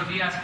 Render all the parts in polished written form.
buenos días.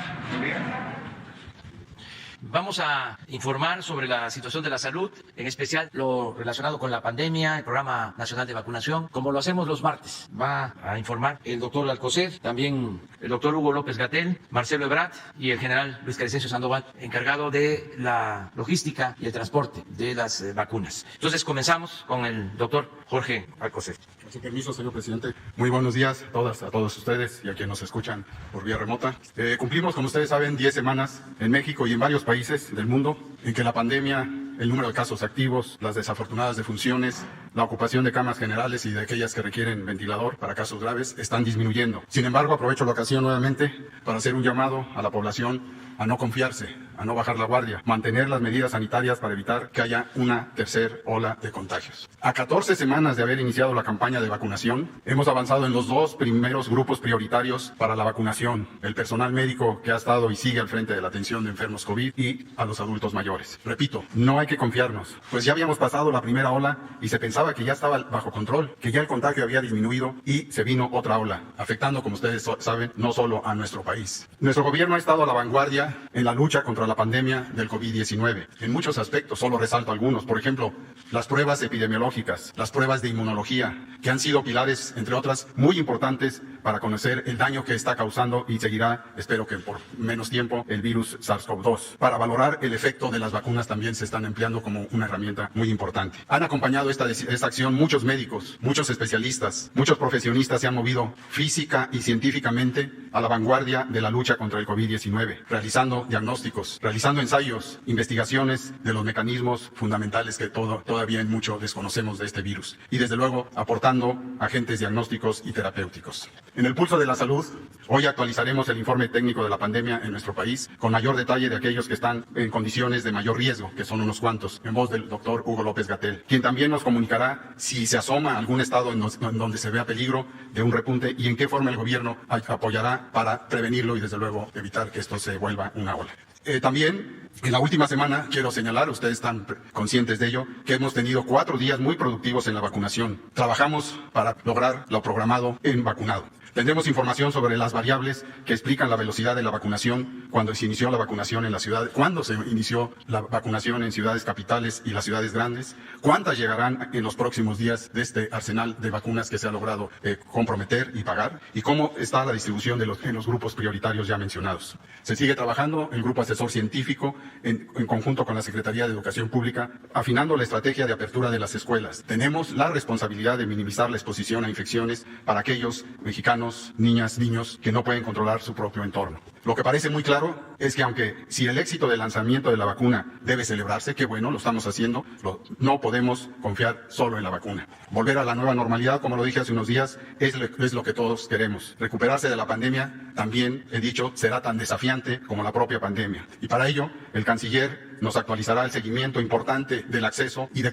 Vamos a informar sobre la situación de la salud, en especial lo relacionado con la pandemia, el Programa Nacional de Vacunación, como lo hacemos los martes. Va a informar el doctor Alcocer, también el doctor Hugo López-Gatell, Marcelo Ebrard y el general Luis Crescencio Sandoval, encargado de la logística y el transporte de las vacunas. Entonces comenzamos con el doctor Jorge Alcocer. Con su permiso, señor presidente. Muy buenos días a todos ustedes y a quienes nos escuchan por vía remota. Cumplimos, como ustedes saben, 10 semanas en México y en varios países del mundo en que la pandemia, el número de casos activos, las desafortunadas defunciones, la ocupación de camas generales y de aquellas que requieren ventilador para casos graves están disminuyendo. Sin embargo, aprovecho la ocasión nuevamente para hacer un llamado a la población a no confiarse, a no bajar la guardia, mantener las medidas sanitarias para evitar que haya una tercera ola de contagios. A 14 semanas de haber iniciado la campaña de vacunación, hemos avanzado en los dos primeros grupos prioritarios para la vacunación: el personal médico que ha estado y sigue al frente de la atención de enfermos COVID y a los adultos mayores. Repito, no hay que confiarnos, pues ya habíamos pasado la primera ola y se pensaba que ya estaba bajo control, que ya el contagio había disminuido y se vino otra ola, afectando, como ustedes saben, no solo a nuestro país. Nuestro gobierno ha estado a la vanguardia en la lucha contra la pandemia del COVID-19. En muchos aspectos, solo resalto algunos. Por ejemplo, las pruebas epidemiológicas, las pruebas de inmunología, que han sido pilares, entre otras, muy importantes para conocer el daño que está causando y seguirá, espero que por menos tiempo, el virus SARS-CoV-2. Para valorar el efecto de las vacunas también se están empleando como una herramienta muy importante. Han acompañado esta acción muchos médicos, muchos especialistas, muchos profesionistas se han movido física y científicamente a la vanguardia de la lucha contra el COVID-19, realizando diagnósticos, realizando ensayos, investigaciones de los mecanismos fundamentales que todavía en mucho desconocemos de este virus y desde luego aportando agentes diagnósticos y terapéuticos. En el pulso de la salud, hoy actualizaremos el informe técnico de la pandemia en nuestro país con mayor detalle de aquellos que están en condiciones de mayor riesgo, que son unos cuantos, en voz del doctor Hugo López-Gatell, quien también nos comunicará si se asoma algún estado en donde se vea peligro de un repunte y en qué forma el gobierno apoyará para prevenirlo y desde luego evitar que esto se vuelva una ola. También, en la última semana, quiero señalar, ustedes están conscientes de ello, que hemos tenido 4 días muy productivos en la vacunación. Trabajamos para lograr lo programado en vacunado. Tendremos información sobre las variables que explican la velocidad de la vacunación cuando se inició la vacunación en la ciudad, cuándo se inició la vacunación en ciudades capitales y las ciudades grandes, cuántas llegarán en los próximos días de este arsenal de vacunas que se ha logrado comprometer y pagar, y cómo está la distribución en los grupos prioritarios ya mencionados. Se sigue trabajando el grupo asesor científico en conjunto con la Secretaría de Educación Pública, afinando la estrategia de apertura de las escuelas. Tenemos la responsabilidad de minimizar la exposición a infecciones para aquellos mexicanos, niñas, niños que no pueden controlar su propio entorno. Lo que parece muy claro es que aunque si el éxito del lanzamiento de la vacuna debe celebrarse, qué bueno, lo estamos haciendo, no podemos confiar solo en la vacuna. Volver a la nueva normalidad, como lo dije hace unos días, es lo que todos queremos. Recuperarse de la pandemia, también he dicho, será tan desafiante como la propia pandemia. Y para ello, el canciller nos actualizará el seguimiento importante del acceso y de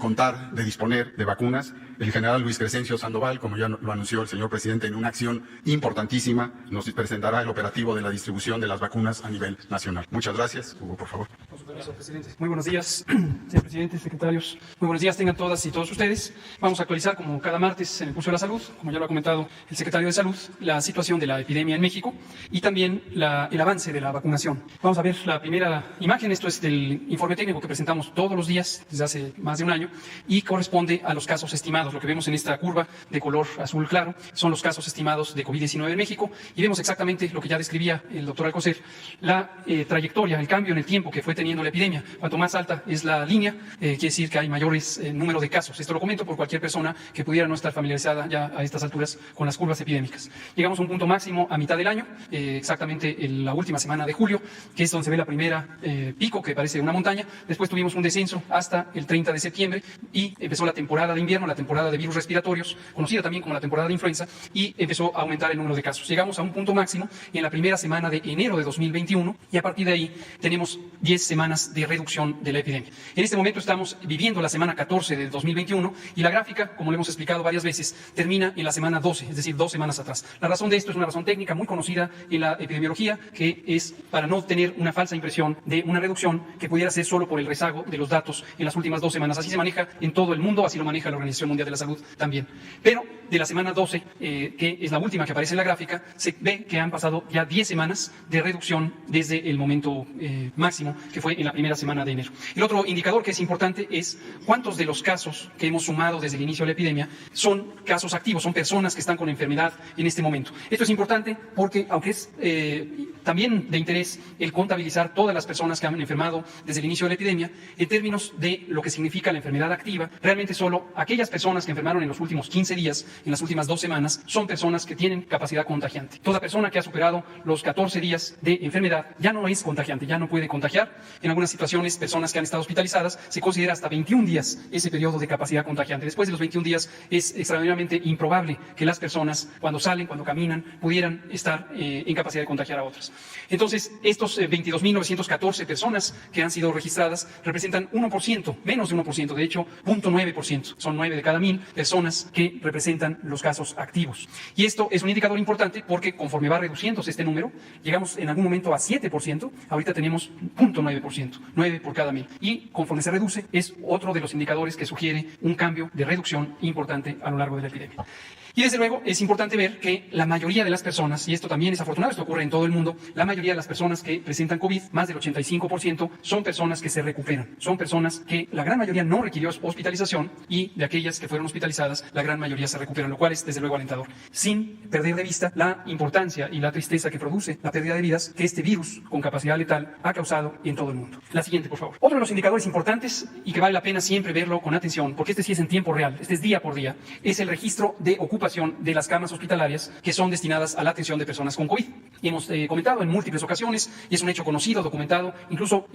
disponer de vacunas. El general Luis Crescencio Sandoval, como ya lo anunció el señor presidente, en una acción importantísima, nos presentará el operativo de la distribución de las vacunas a nivel nacional. Muchas gracias. Hugo, por favor. Por su permiso, presidente. Muy buenos días, señor presidente, secretarios. Muy buenos días tengan todas y todos ustedes. Vamos a actualizar, como cada martes, en el pulso de la salud, como ya lo ha comentado el secretario de Salud, la situación de la epidemia en México y también el avance de la vacunación. Vamos a ver la primera imagen. Esto es del informe técnico que presentamos todos los días desde hace más de un año y corresponde a los casos estimados. Lo que vemos en esta curva de color azul claro son los casos estimados de COVID-19 en México y vemos exactamente lo que ya describía el doctor Alcocer, la trayectoria, el cambio en el tiempo que fue teniendo la epidemia. Cuanto más alta es la línea, quiere decir que hay mayores número de casos. Esto lo comento por cualquier persona que pudiera no estar familiarizada ya a estas alturas con las curvas epidémicas. Llegamos a un punto máximo a mitad del año, exactamente en la última semana de julio, que es donde se ve la primera pico que parece una montaña. Después tuvimos un descenso hasta el 30 de septiembre y empezó la temporada de invierno, la temporada de virus respiratorios, conocida también como la temporada de influenza, y empezó a aumentar el número de casos. Llegamos a un punto máximo en la primera semana de enero de 2021 y a partir de ahí tenemos 10 semanas semanas de reducción de la epidemia. En este momento estamos viviendo la semana 14 del 2021 y la gráfica, como lo hemos explicado varias veces, termina en la semana 12, es decir, 2 semanas atrás. La razón de esto es una razón técnica muy conocida en la epidemiología, que es para no tener una falsa impresión de una reducción que pudiera ser solo por el rezago de los datos en las últimas 2 semanas. Así se maneja en todo el mundo, así lo maneja la Organización Mundial de la Salud también. Pero de la semana 12, que es la última que aparece en la gráfica, se ve que han pasado ya 10 semanas de reducción desde el momento máximo, que fue en la primera semana de enero. El otro indicador que es importante es cuántos de los casos que hemos sumado desde el inicio de la epidemia son casos activos, son personas que están con enfermedad en este momento. Esto es importante porque, aunque es también de interés el contabilizar todas las personas que han enfermado desde el inicio de la epidemia, en términos de lo que significa la enfermedad activa, realmente solo aquellas personas que enfermaron en los últimos 15 días, en las últimas 2 semanas, son personas que tienen capacidad contagiante. Toda persona que ha superado los 14 días de enfermedad ya no es contagiante, ya no puede contagiar. En algunas situaciones, personas que han estado hospitalizadas, se considera hasta 21 días ese periodo de capacidad contagiante. Después de los 21 días es extraordinariamente improbable que las personas, cuando salen, cuando caminan, pudieran estar en capacidad de contagiar a otras. Entonces, estos 22.914 personas que han sido registradas representan 1%, menos de 1%, de hecho, 0.9%. Son 9 de cada 1.000 personas que representan los casos activos. Y esto es un indicador importante porque conforme va reduciéndose este número, llegamos en algún momento a 7%, ahorita tenemos 0.9%, 9 por cada 1.000. Y conforme se reduce, es otro de los indicadores que sugiere un cambio de reducción importante a lo largo de la epidemia. Y desde luego es importante ver que la mayoría de las personas, y esto también es afortunado, esto ocurre en todo el mundo, la mayoría de las personas que presentan COVID, más del 85%, son personas que se recuperan, son personas que la gran mayoría no requirió hospitalización y de aquellas que fueron hospitalizadas, la gran mayoría se recuperan, lo cual es desde luego alentador. Sin perder de vista la importancia y la tristeza que produce la pérdida de vidas que este virus con capacidad letal ha causado en todo el mundo. La siguiente, por favor. Otro de los indicadores importantes y que vale la pena siempre verlo con atención, porque este sí es en tiempo real, este es día por día, es el registro de ocupación de las camas hospitalarias que son destinadas a la atención de personas con COVID. Y hemos comentado en múltiples ocasiones, y es un hecho conocido, documentado, incluso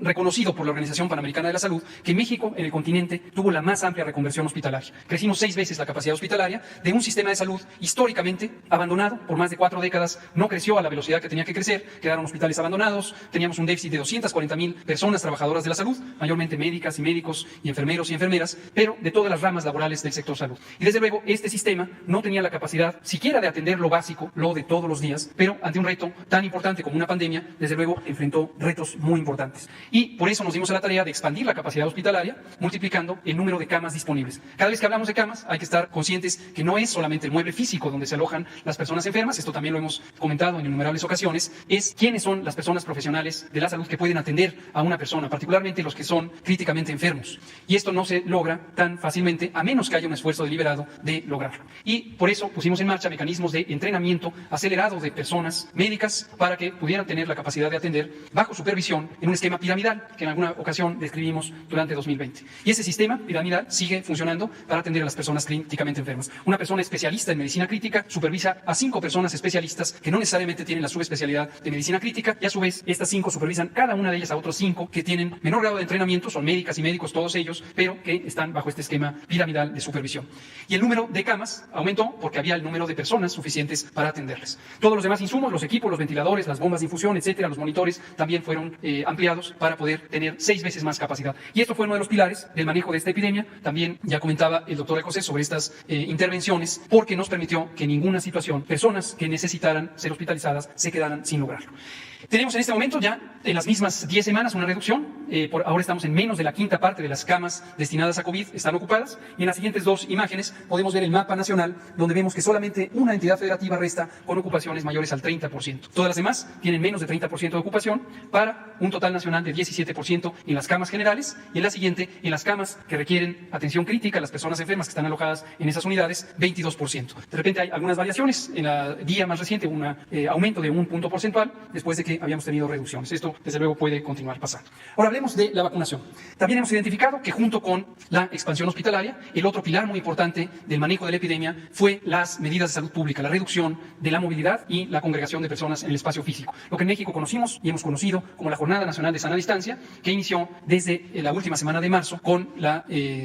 reconocido por la Organización Panamericana de la Salud, que México en el continente tuvo la más amplia reconversión hospitalaria. Crecimos 6 veces la capacidad hospitalaria de un sistema de salud históricamente abandonado por más de 4 décadas, no creció a la velocidad que tenía que crecer, quedaron hospitales abandonados, teníamos un déficit de 240,000 personas trabajadoras de la salud, mayormente médicas y médicos y enfermeros y enfermeras, pero de todas las ramas laborales del sector salud. Y desde luego este sistema no tenía la capacidad siquiera de atender lo básico, lo de todos los días, pero ante un reto tan importante como una pandemia, desde luego enfrentó retos muy importantes. Y por eso nos dimos a la tarea de expandir la capacidad hospitalaria, multiplicando el número de camas disponibles. Cada vez que hablamos de camas, hay que estar conscientes que no es solamente el mueble físico donde se alojan las personas enfermas, esto también lo hemos comentado en innumerables ocasiones, es quiénes son las personas profesionales de la salud que pueden atender a una persona, particularmente los que son críticamente enfermos. Y esto no se logra tan fácilmente, a menos que haya un esfuerzo deliberado de lograrlo. Y por eso pusimos en marcha mecanismos de entrenamiento acelerado de personas médicas para que pudieran tener la capacidad de atender bajo supervisión en un esquema piramidal que en alguna ocasión describimos durante 2020. Y ese sistema piramidal sigue funcionando para atender a las personas críticamente enfermas. Una persona especialista en medicina crítica supervisa a 5 personas especialistas que no necesariamente tienen la subespecialidad de medicina crítica y a su vez estas 5 supervisan cada una de ellas a otros 5 que tienen menor grado de entrenamiento, son médicas y médicos todos ellos, pero que están bajo este esquema piramidal de supervisión. Y el número de camas aumentó porque había el número de personas suficientes para atenderles. Todos los demás insumos, los equipos, los ventiladores, las bombas de infusión, etcétera, los monitores, también fueron ampliados para poder tener 6 veces más capacidad. Y esto fue uno de los pilares del manejo de esta epidemia. También ya comentaba el doctor Alcocer sobre estas intervenciones, porque nos permitió que en ninguna situación personas que necesitaran ser hospitalizadas se quedaran sin lograrlo. Tenemos en este momento ya en las mismas 10 semanas una reducción, por ahora estamos en menos de la quinta parte de las camas destinadas a COVID están ocupadas y en las siguientes 2 imágenes podemos ver el mapa nacional donde vemos que solamente una entidad federativa resta con ocupaciones mayores al 30%. Todas las demás tienen menos de 30% de ocupación para un total nacional de 17% en las camas generales y en la siguiente en las camas que requieren atención crítica, las personas enfermas que están alojadas en esas unidades, 22%. De repente hay algunas variaciones, en la guía más reciente un aumento de 1 punto porcentual después de que habíamos tenido reducciones. Esto, desde luego, puede continuar pasando. Ahora hablemos de la vacunación. También hemos identificado que junto con la expansión hospitalaria, el otro pilar muy importante del manejo de la epidemia fue las medidas de salud pública, la reducción de la movilidad y la congregación de personas en el espacio físico. Lo que en México conocimos y hemos conocido como la Jornada Nacional de Sana Distancia, que inició desde la última semana de marzo con la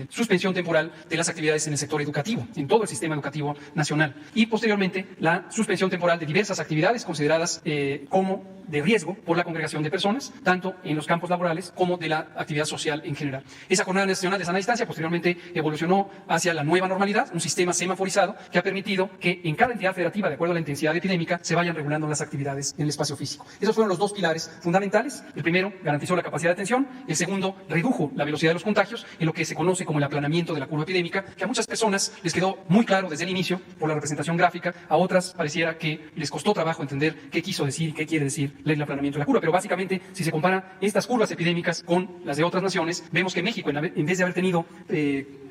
suspensión temporal de las actividades en el sector educativo, en todo el sistema educativo nacional. Y posteriormente la suspensión temporal de diversas actividades consideradas como de riesgo por la congregación de personas, tanto en los campos laborales como de la actividad social en general. Esa jornada nacional de sana distancia posteriormente evolucionó hacia la nueva normalidad, un sistema semaforizado que ha permitido que en cada entidad federativa, de acuerdo a la intensidad epidémica, se vayan regulando las actividades en el espacio físico. Esos fueron los dos pilares fundamentales. El primero garantizó la capacidad de atención, el segundo redujo la velocidad de los contagios en lo que se conoce como el aplanamiento de la curva epidémica, que a muchas personas les quedó muy claro desde el inicio por la representación gráfica, a otras pareciera que les costó trabajo entender qué quiso decir y qué quiere decir el aplanamiento de la curva. Pero básicamente, si se compara estas curvas epidémicas con las de otras naciones, vemos que México, en vez de haber tenido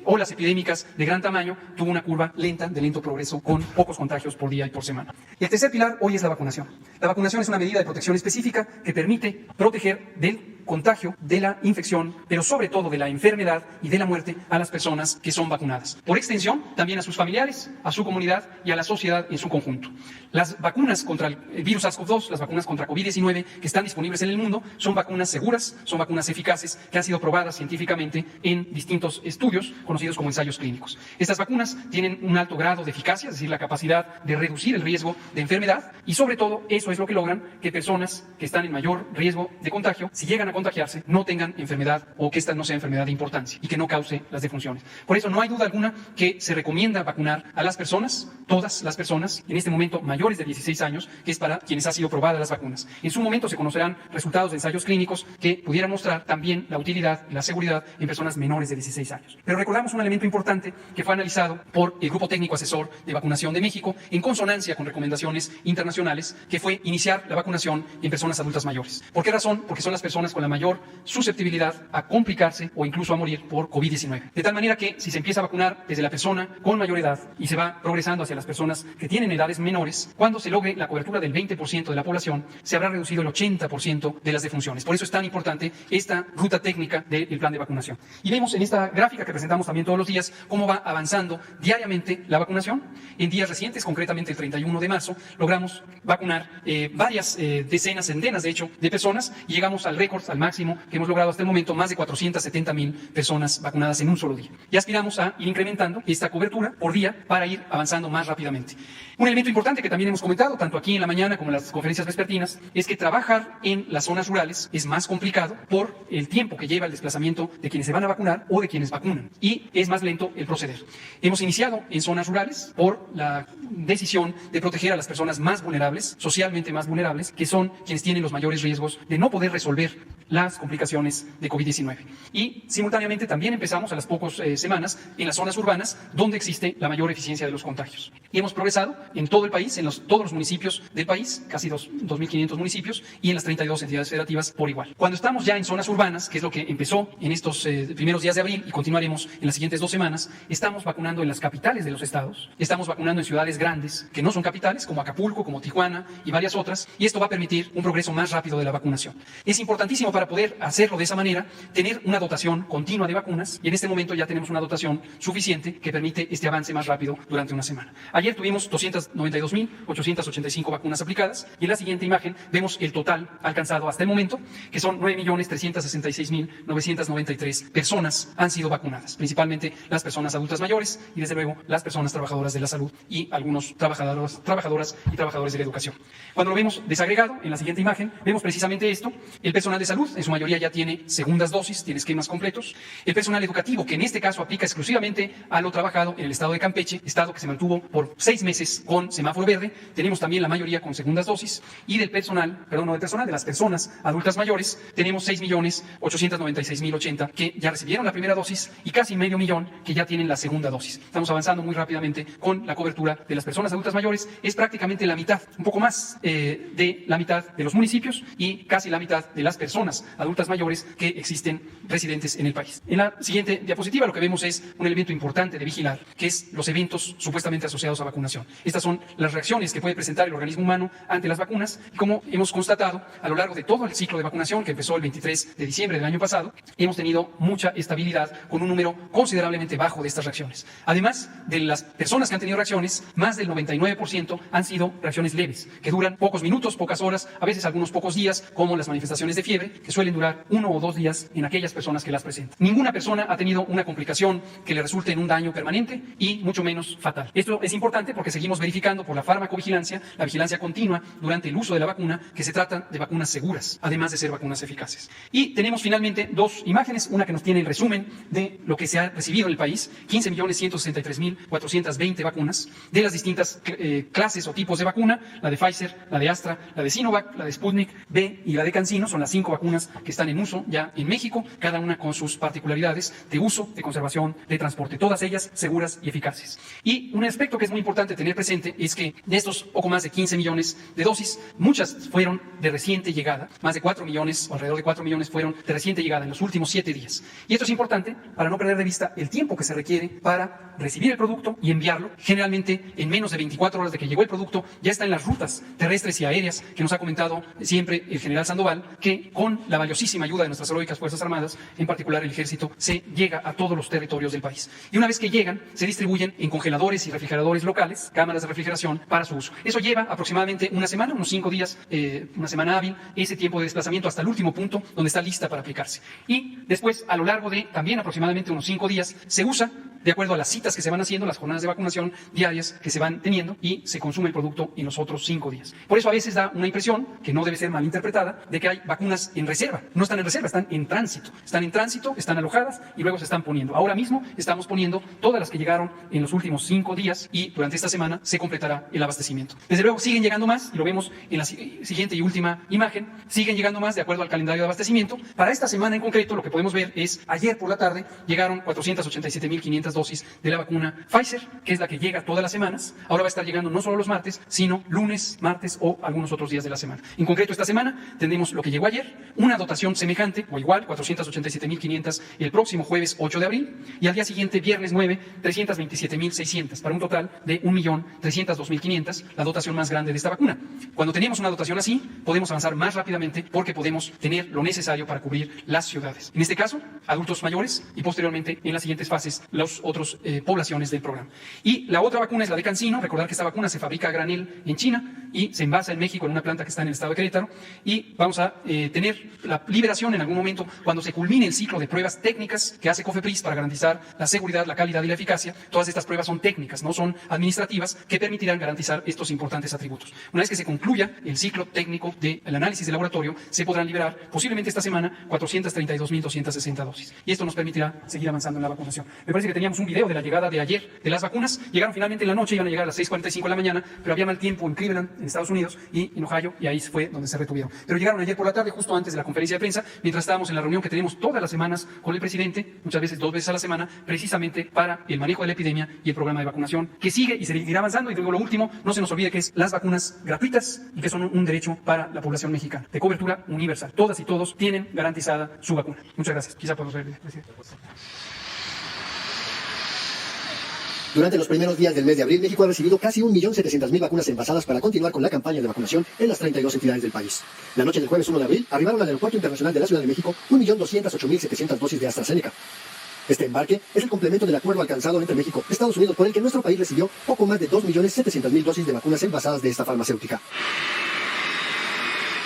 olas epidémicas de gran tamaño, tuvo una curva lenta, de lento progreso, con pocos contagios por día y por semana. Y el tercer pilar hoy es la vacunación. La vacunación es una medida de protección específica que permite proteger del contagio, de la infección, pero sobre todo de la enfermedad y de la muerte a las personas que son vacunadas. Por extensión, también a sus familiares, a su comunidad y a la sociedad en su conjunto. Las vacunas contra el virus SARS-CoV-2, las vacunas contra COVID-19 que están disponibles en el mundo, son vacunas seguras, son vacunas eficaces que han sido probadas científicamente en distintos estudios conocidos como ensayos clínicos. Estas vacunas tienen un alto grado de eficacia, es decir, la capacidad de reducir el riesgo de enfermedad y sobre todo eso es lo que logran que personas que están en mayor riesgo de contagio, si llegan a contagiarse, no tengan enfermedad o que esta no sea enfermedad de importancia y que no cause las defunciones. Por eso no hay duda alguna que se recomienda vacunar a las personas, todas las personas, en este momento mayores de 16 años, que es para quienes han sido probadas las vacunas. En su momento se conocerán resultados de ensayos clínicos que pudieran mostrar también la utilidad y la seguridad en personas menores de 16 años. Pero recordamos un elemento importante que fue analizado por el Grupo Técnico Asesor de Vacunación de México en consonancia con recomendaciones internacionales, que fue iniciar la vacunación en personas adultas mayores. ¿Por qué razón? Porque son las personas con la mayor susceptibilidad a complicarse o incluso a morir por COVID-19. De tal manera que si se empieza a vacunar desde la persona con mayor edad y se va progresando hacia las personas que tienen edades menores, cuando se logre la cobertura del 20% de la población, se habrá reducido el 80% de las defunciones. Por eso es tan importante esta ruta técnica del plan de vacunación. Y vemos en esta gráfica que presentamos también todos los días cómo va avanzando diariamente la vacunación. En días recientes, concretamente el 31 de marzo, logramos vacunar varias decenas, centenas de hecho, de personas y llegamos al récord, al máximo que hemos logrado hasta el momento, más de 470,000 personas vacunadas en un solo día. Y aspiramos a ir incrementando esta cobertura por día para ir avanzando más rápidamente. Un elemento importante que también hemos comentado, tanto aquí en la mañana como en las conferencias vespertinas, es que trabajar en las zonas rurales es más complicado por el tiempo que lleva el desplazamiento de quienes se van a vacunar o de quienes vacunan. Y es más lento el proceder. Hemos iniciado en zonas rurales por la decisión de proteger a las personas más vulnerables, socialmente más vulnerables, que son quienes tienen los mayores riesgos de no poder resolver las complicaciones de COVID-19. Y simultáneamente también empezamos a las pocas semanas en las zonas urbanas donde existe la mayor eficiencia de los contagios. Y hemos progresado en todo el país, en todos los municipios del país, casi 2.500 municipios, y en las 32 entidades federativas por igual. Cuando estamos ya en zonas urbanas, que es lo que empezó en estos primeros días de abril y continuaremos en las siguientes 2 semanas, estamos vacunando en las capitales de los estados, estamos vacunando en ciudades grandes que no son capitales, como Acapulco, como Tijuana y varias otras, y esto va a permitir un progreso más rápido de la vacunación. Es importantísimo para poder hacerlo de esa manera, tener una dotación continua de vacunas, y en este momento ya tenemos una dotación suficiente que permite este avance más rápido durante una semana. Ayer tuvimos 292,885 vacunas aplicadas, y en la siguiente imagen vemos el total alcanzado hasta el momento, que son 9.366.993 personas han sido vacunadas, principalmente las personas adultas mayores y desde luego las personas trabajadoras de la salud y algunos trabajadoras y trabajadores de la educación. Cuando lo vemos desagregado, en la siguiente imagen, vemos precisamente esto. El personal de salud, en su mayoría ya tiene segundas dosis, tiene esquemas completos. El personal educativo, que en este caso aplica exclusivamente a lo trabajado en el estado de Campeche, estado que se mantuvo por 6 meses con semáforo verde, tenemos también la mayoría con segundas dosis. Y de las personas adultas mayores, tenemos 6.896.080 que ya recibieron la primera dosis y casi 500,000 que ya tienen la segunda dosis. Estamos avanzando muy rápidamente con la cobertura de las personas adultas mayores. Es prácticamente la mitad, un poco más de la mitad de los municipios y casi la mitad de las personas adultas mayores que existen residentes en el país. En la siguiente diapositiva lo que vemos es un elemento importante de vigilar, que es los eventos supuestamente asociados a vacunación. Estas son las reacciones que puede presentar el organismo humano ante las vacunas y como hemos constatado a lo largo de todo el ciclo de vacunación que empezó el 23 de diciembre del año pasado, hemos tenido mucha estabilidad con un número considerablemente bajo de estas reacciones. Además de las personas que han tenido reacciones, más del 99% han sido reacciones leves, que duran pocos minutos, pocas horas, a veces algunos pocos días, como las manifestaciones de fiebre, que suelen durar 1 o 2 días en aquellas personas que las presentan. Ninguna persona ha tenido una complicación que le resulte en un daño permanente y mucho menos fatal. Esto es importante porque seguimos verificando por la farmacovigilancia, la vigilancia continua durante el uso de la vacuna, que se trata de vacunas seguras, además de ser vacunas eficaces. Y tenemos finalmente 2 imágenes, una que nos tiene el resumen de lo que se ha recibido en el país, 15.163.420 vacunas de las distintas clases o tipos de vacuna, la de Pfizer, la de Astra, la de Sinovac, la de Sputnik V y la de CanSino, son las 5 vacunas que están en uso ya en México, cada una con sus particularidades de uso, de conservación, de transporte, todas ellas seguras y eficaces. Y un aspecto que es muy importante tener presente es que de estos poco más de 15 millones de dosis, muchas fueron de reciente llegada, más de 4 millones o alrededor de 4 millones fueron de reciente llegada en los últimos 7 días. Y esto es importante para no perder de vista el tiempo que se requiere para recibir el producto y enviarlo. Generalmente en menos de 24 horas de que llegó el producto ya está en las rutas terrestres y aéreas que nos ha comentado siempre el general Sandoval, que con la valiosísima ayuda de nuestras heroicas Fuerzas Armadas, en particular el Ejército, se llega a todos los territorios del país. Y una vez que llegan, se distribuyen en congeladores y refrigeradores locales, cámaras de refrigeración para su uso. Eso lleva aproximadamente una semana, unos 5 días, una semana hábil, ese tiempo de desplazamiento hasta el último punto donde está lista para aplicarse. Y después, a lo largo de también aproximadamente unos 5 días, se usa de acuerdo a las citas que se van haciendo, las jornadas de vacunación diarias que se van teniendo, y se consume el producto en los otros 5 días. Por eso a veces da una impresión, que no debe ser malinterpretada, de que hay vacunas en reserva. No están en reserva, están en tránsito. Están en tránsito, están alojadas y luego se están poniendo. Ahora mismo estamos poniendo todas las que llegaron en los últimos 5 días y durante esta semana se completará el abastecimiento. Desde luego siguen llegando más, y lo vemos en la siguiente y última imagen, siguen llegando más de acuerdo al calendario de abastecimiento. Para esta semana en concreto, lo que podemos ver es, ayer por la tarde, llegaron 487.500 dosis de la vacuna Pfizer, que es la que llega todas las semanas. Ahora va a estar llegando no solo los martes, sino lunes, martes o algunos otros días de la semana. En concreto, esta semana tendremos lo que llegó ayer, una dotación semejante o igual, 487.500 el próximo jueves 8 de abril, y al día siguiente, viernes 9, 327.600, para un total de 1.302.500, la dotación más grande de esta vacuna. Cuando tenemos una dotación así, podemos avanzar más rápidamente porque podemos tener lo necesario para cubrir las ciudades. En este caso, adultos mayores, y posteriormente, en las siguientes fases, las otras poblaciones del programa. Y la otra vacuna es la de CanSino. Recordar que esta vacuna se fabrica a granel en China y se envasa en México en una planta que está en el estado de Querétaro, y vamos a tener la liberación en algún momento cuando se culmine el ciclo de pruebas técnicas que hace COFEPRIS para garantizar la seguridad, la calidad y la eficacia. Todas estas pruebas son técnicas, no son administrativas, que permitirán garantizar estos importantes atributos. Una vez que se concluya el ciclo técnico del análisis de laboratorio, se podrán liberar posiblemente esta semana 432.260 dosis. Y esto nos permitirá seguir avanzando en la vacunación. Me parece que teníamos un video de la llegada de ayer de las vacunas. Llegaron finalmente en la noche, iban a llegar a las 6:45 de la mañana, pero había mal tiempo en Cleveland, en Estados Unidos, y en Ohio, y ahí fue donde se retuvieron. Pero llegaron ayer por la tarde, justo antes de la conferencia de prensa, mientras estábamos en la reunión que tenemos todas las semanas con el presidente, muchas veces 2 veces a la semana, precisamente para el manejo de la epidemia y el programa de vacunación, que sigue y seguirá avanzando. Y luego lo último, no se nos olvide que es las vacunas gratuitas y que son un derecho para la población mexicana, de cobertura universal. Todas y todos tienen garantizada su vacuna. Muchas gracias. Quizá podemos ver, presidente. Durante los primeros días del mes de abril, México ha recibido casi 1.700.000 vacunas envasadas para continuar con la campaña de vacunación en las 32 entidades del país. La noche del jueves 1 de abril arribaron al Aeropuerto Internacional de la Ciudad de México 1.208.700 dosis de AstraZeneca. Este embarque es el complemento del acuerdo alcanzado entre México y Estados Unidos, por el que nuestro país recibió poco más de 2.700.000 dosis de vacunas envasadas de esta farmacéutica.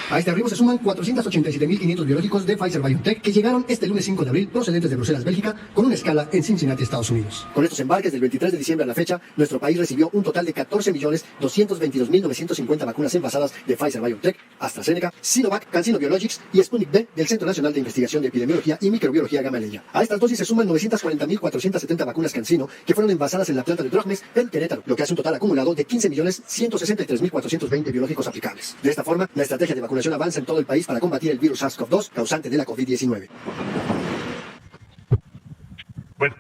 A este arribo se suman 487.500 biológicos de Pfizer-BioNTech que llegaron este lunes 5 de abril procedentes de Bruselas, Bélgica, con una escala en Cincinnati, Estados Unidos. Con estos embarques del 23 de diciembre a la fecha, nuestro país recibió un total de 14.222.950 vacunas envasadas de Pfizer-BioNTech, AstraZeneca, Sinovac, CanSino Biologics y Sputnik V del Centro Nacional de Investigación de Epidemiología y Microbiología Gamaleya. A estas dosis se suman 940.470 vacunas CanSino que fueron envasadas en la planta de Drogmes en Querétaro, lo que hace un total acumulado de 15.163.420 biológicos aplicables. De esta forma, la estrategia de vacunación avanza en todo el país para combatir el virus SARS-CoV-2 causante de la COVID-19. Bueno,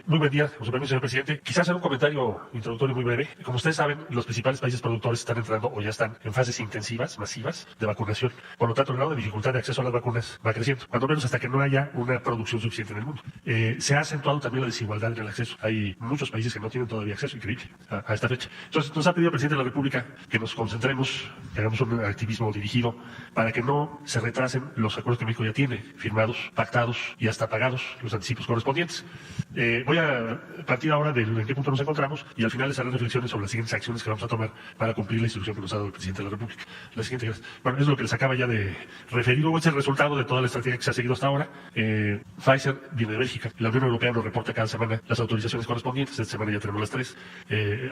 muy buen día, con su permiso, señor presidente. Quizás hacer un comentario introductorio muy breve. Como ustedes saben, los principales países productores están entrando o ya están en fases intensivas, masivas, de vacunación. Por lo tanto, el grado de dificultad de acceso a las vacunas va creciendo, cuando menos hasta que no haya una producción suficiente en el mundo. Se ha acentuado también la desigualdad en el acceso. Hay muchos países que no tienen todavía acceso, increíble, a esta fecha. Entonces, nos ha pedido el presidente de la República que nos concentremos, que hagamos un activismo dirigido para que no se retrasen los acuerdos que México ya tiene firmados, pactados y hasta pagados los anticipos correspondientes. Voy a partir ahora de en qué punto nos encontramos y al final les haré reflexiones sobre las siguientes acciones que vamos a tomar para cumplir la instrucción que nos ha dado el presidente de la República. La siguiente, bueno, es lo que les acaba ya de referir. Luego es el resultado de toda la estrategia que se ha seguido hasta ahora. Pfizer viene de Bélgica. La Unión Europea nos reporta cada semana las autorizaciones correspondientes. Esta semana ya tenemos las 3.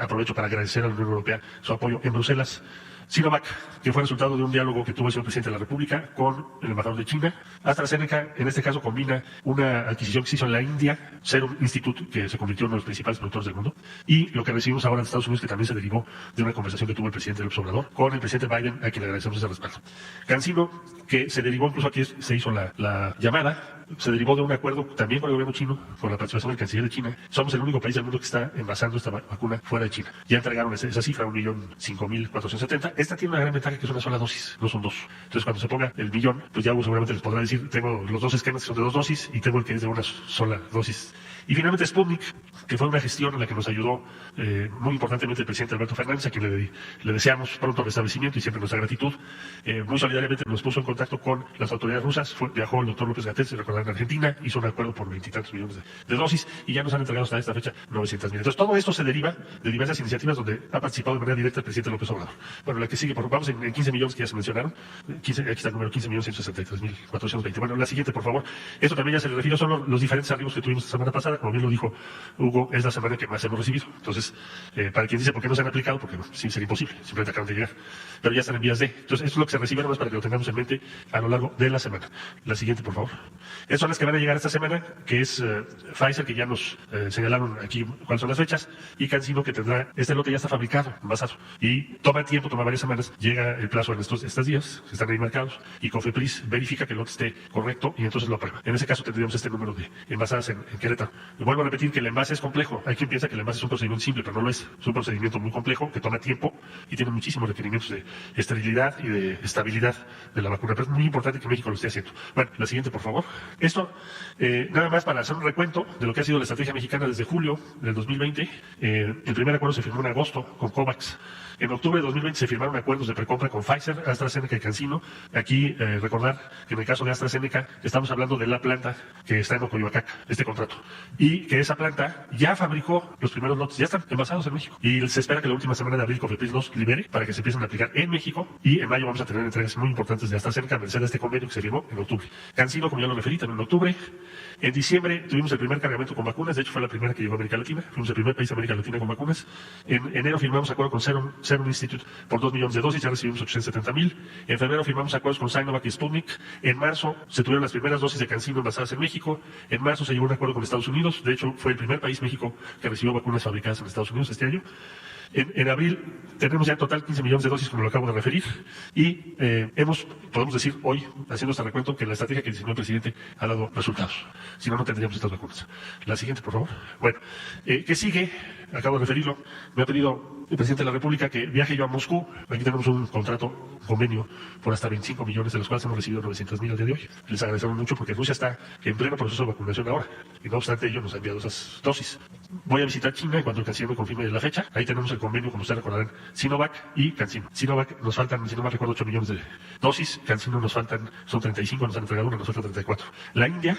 Aprovecho para agradecer a la Unión Europea su apoyo en Bruselas. Sinovac, que fue resultado de un diálogo que tuvo el señor presidente de la República con el embajador de China. AstraZeneca, en este caso, combina una adquisición que se hizo en la India, Serum Institute, que se convirtió en uno de los principales productores del mundo, y lo que recibimos ahora de Estados Unidos, que también se derivó de una conversación que tuvo el presidente López Obrador con el presidente Biden, a quien le agradecemos ese respaldo. CanSino, que se derivó, incluso aquí se hizo la llamada, se derivó de un acuerdo también con el gobierno chino, con la participación del canciller de China. Somos el único país del mundo que está envasando esta vacuna fuera de China. Ya entregaron esa cifra, 1.005.470. Esta tiene una gran ventaja, que es una sola dosis, no son dos. Entonces, cuando se ponga el millón, pues ya seguramente les podrá decir, tengo los 2 esquemas que son de 2 dosis y tengo el que es de una sola dosis. Y finalmente Sputnik, que fue una gestión en la que nos ayudó muy importantemente el presidente Alberto Fernández, a quien le deseamos pronto restablecimiento y siempre nuestra gratitud. Muy solidariamente nos puso en contacto con las autoridades rusas. Viajó el doctor López-Gatell, se recordará, en Argentina, hizo un acuerdo por 20 y tantos millones de dosis y ya nos han entregado hasta esta fecha 900.000. Entonces, todo esto se deriva de diversas iniciativas donde ha participado de manera directa el presidente López Obrador. Bueno, la que sigue, vamos en 15 millones que ya se mencionaron. Aquí está el número 15.163.420. Bueno, la siguiente, por favor. Esto también ya se le refirió, son los diferentes arribos que tuvimos la semana pasada. Como bien lo dijo Hugo, es la semana que más hemos recibido. Entonces, para quien dice por qué no se han aplicado, porque no, sí, sería imposible, simplemente acaban de llegar. Pero ya están en vías de. Entonces, esto es lo que se recibe, nomás para que lo tengamos en mente a lo largo de la semana. La siguiente, por favor. Estas son las que van a llegar esta semana, que es Pfizer, que ya nos señalaron aquí cuáles son las fechas, y CanSino, que tendrá, este lote ya está fabricado, envasado, y toma tiempo, toma varias semanas, llega el plazo en estos días, están ahí marcados, y COFEPRIS verifica que el lote esté correcto, y entonces lo aprueba. En ese caso tendríamos este número de envasadas en Querétaro. Y vuelvo a repetir que el envase es complejo. Hay quien piensa que el envase es un procedimiento simple, pero no lo es. Es un procedimiento muy complejo, que toma tiempo, y tiene muchísimos requerimientos de esterilidad y de estabilidad de la vacuna, pero es muy importante que México lo esté haciendo. Bueno, la siguiente, por favor. Esto, nada más para hacer un recuento de lo que ha sido la estrategia mexicana desde julio del 2020. El primer acuerdo se firmó en agosto con COVAX. En octubre de 2020 se firmaron acuerdos de precompra con Pfizer, AstraZeneca y CanSino. Aquí recordar que en el caso de AstraZeneca estamos hablando de la planta que está en Ocoyoacac, este contrato, y que esa planta ya fabricó los primeros lotes, ya están envasados en México. Y se espera que la última semana de abril COFEPRIS los libere para que se empiecen a aplicar en México, y en mayo vamos a tener entregas muy importantes de AstraZeneca a merced de este convenio que se firmó en octubre. CanSino, como ya lo referí, también en octubre. En diciembre tuvimos el primer cargamento con vacunas, de hecho fue la primera que llegó a América Latina, fuimos el primer país de América Latina con vacunas. En enero firmamos acuerdo con Serum Institute por 2 millones de dosis, ya recibimos 870.000. En febrero firmamos acuerdos con Sinovac y Sputnik. En marzo se tuvieron las primeras dosis de CanSino envasadas en México. En marzo se llegó a un acuerdo con Estados Unidos, de hecho fue el primer país, México, que recibió vacunas fabricadas en Estados Unidos este año. En abril tenemos ya en total 15 millones de dosis, como lo acabo de referir, y podemos decir hoy, haciendo este recuento, que la estrategia que diseñó el presidente ha dado resultados. Si no, no tendríamos estas vacunas. La siguiente, por favor. Bueno, ¿qué sigue? Acabo de referirlo. Me ha pedido el presidente de la República que viaje yo a Moscú. Aquí tenemos un convenio por hasta 25 millones, de los cuales hemos recibido 900.000 al día de hoy. Les agradecemos mucho porque Rusia está en pleno proceso de vacunación ahora, y no obstante ello nos ha enviado esas dosis. Voy a visitar China en cuanto el canciller me confirme la fecha. Ahí tenemos el convenio, como ustedes recordarán, Sinovac y CanSino. Sinovac nos faltan, si no me recuerdo, 8 millones de dosis. CanSino nos faltan, son 35, nos han entregado una, nos faltan 34. La India,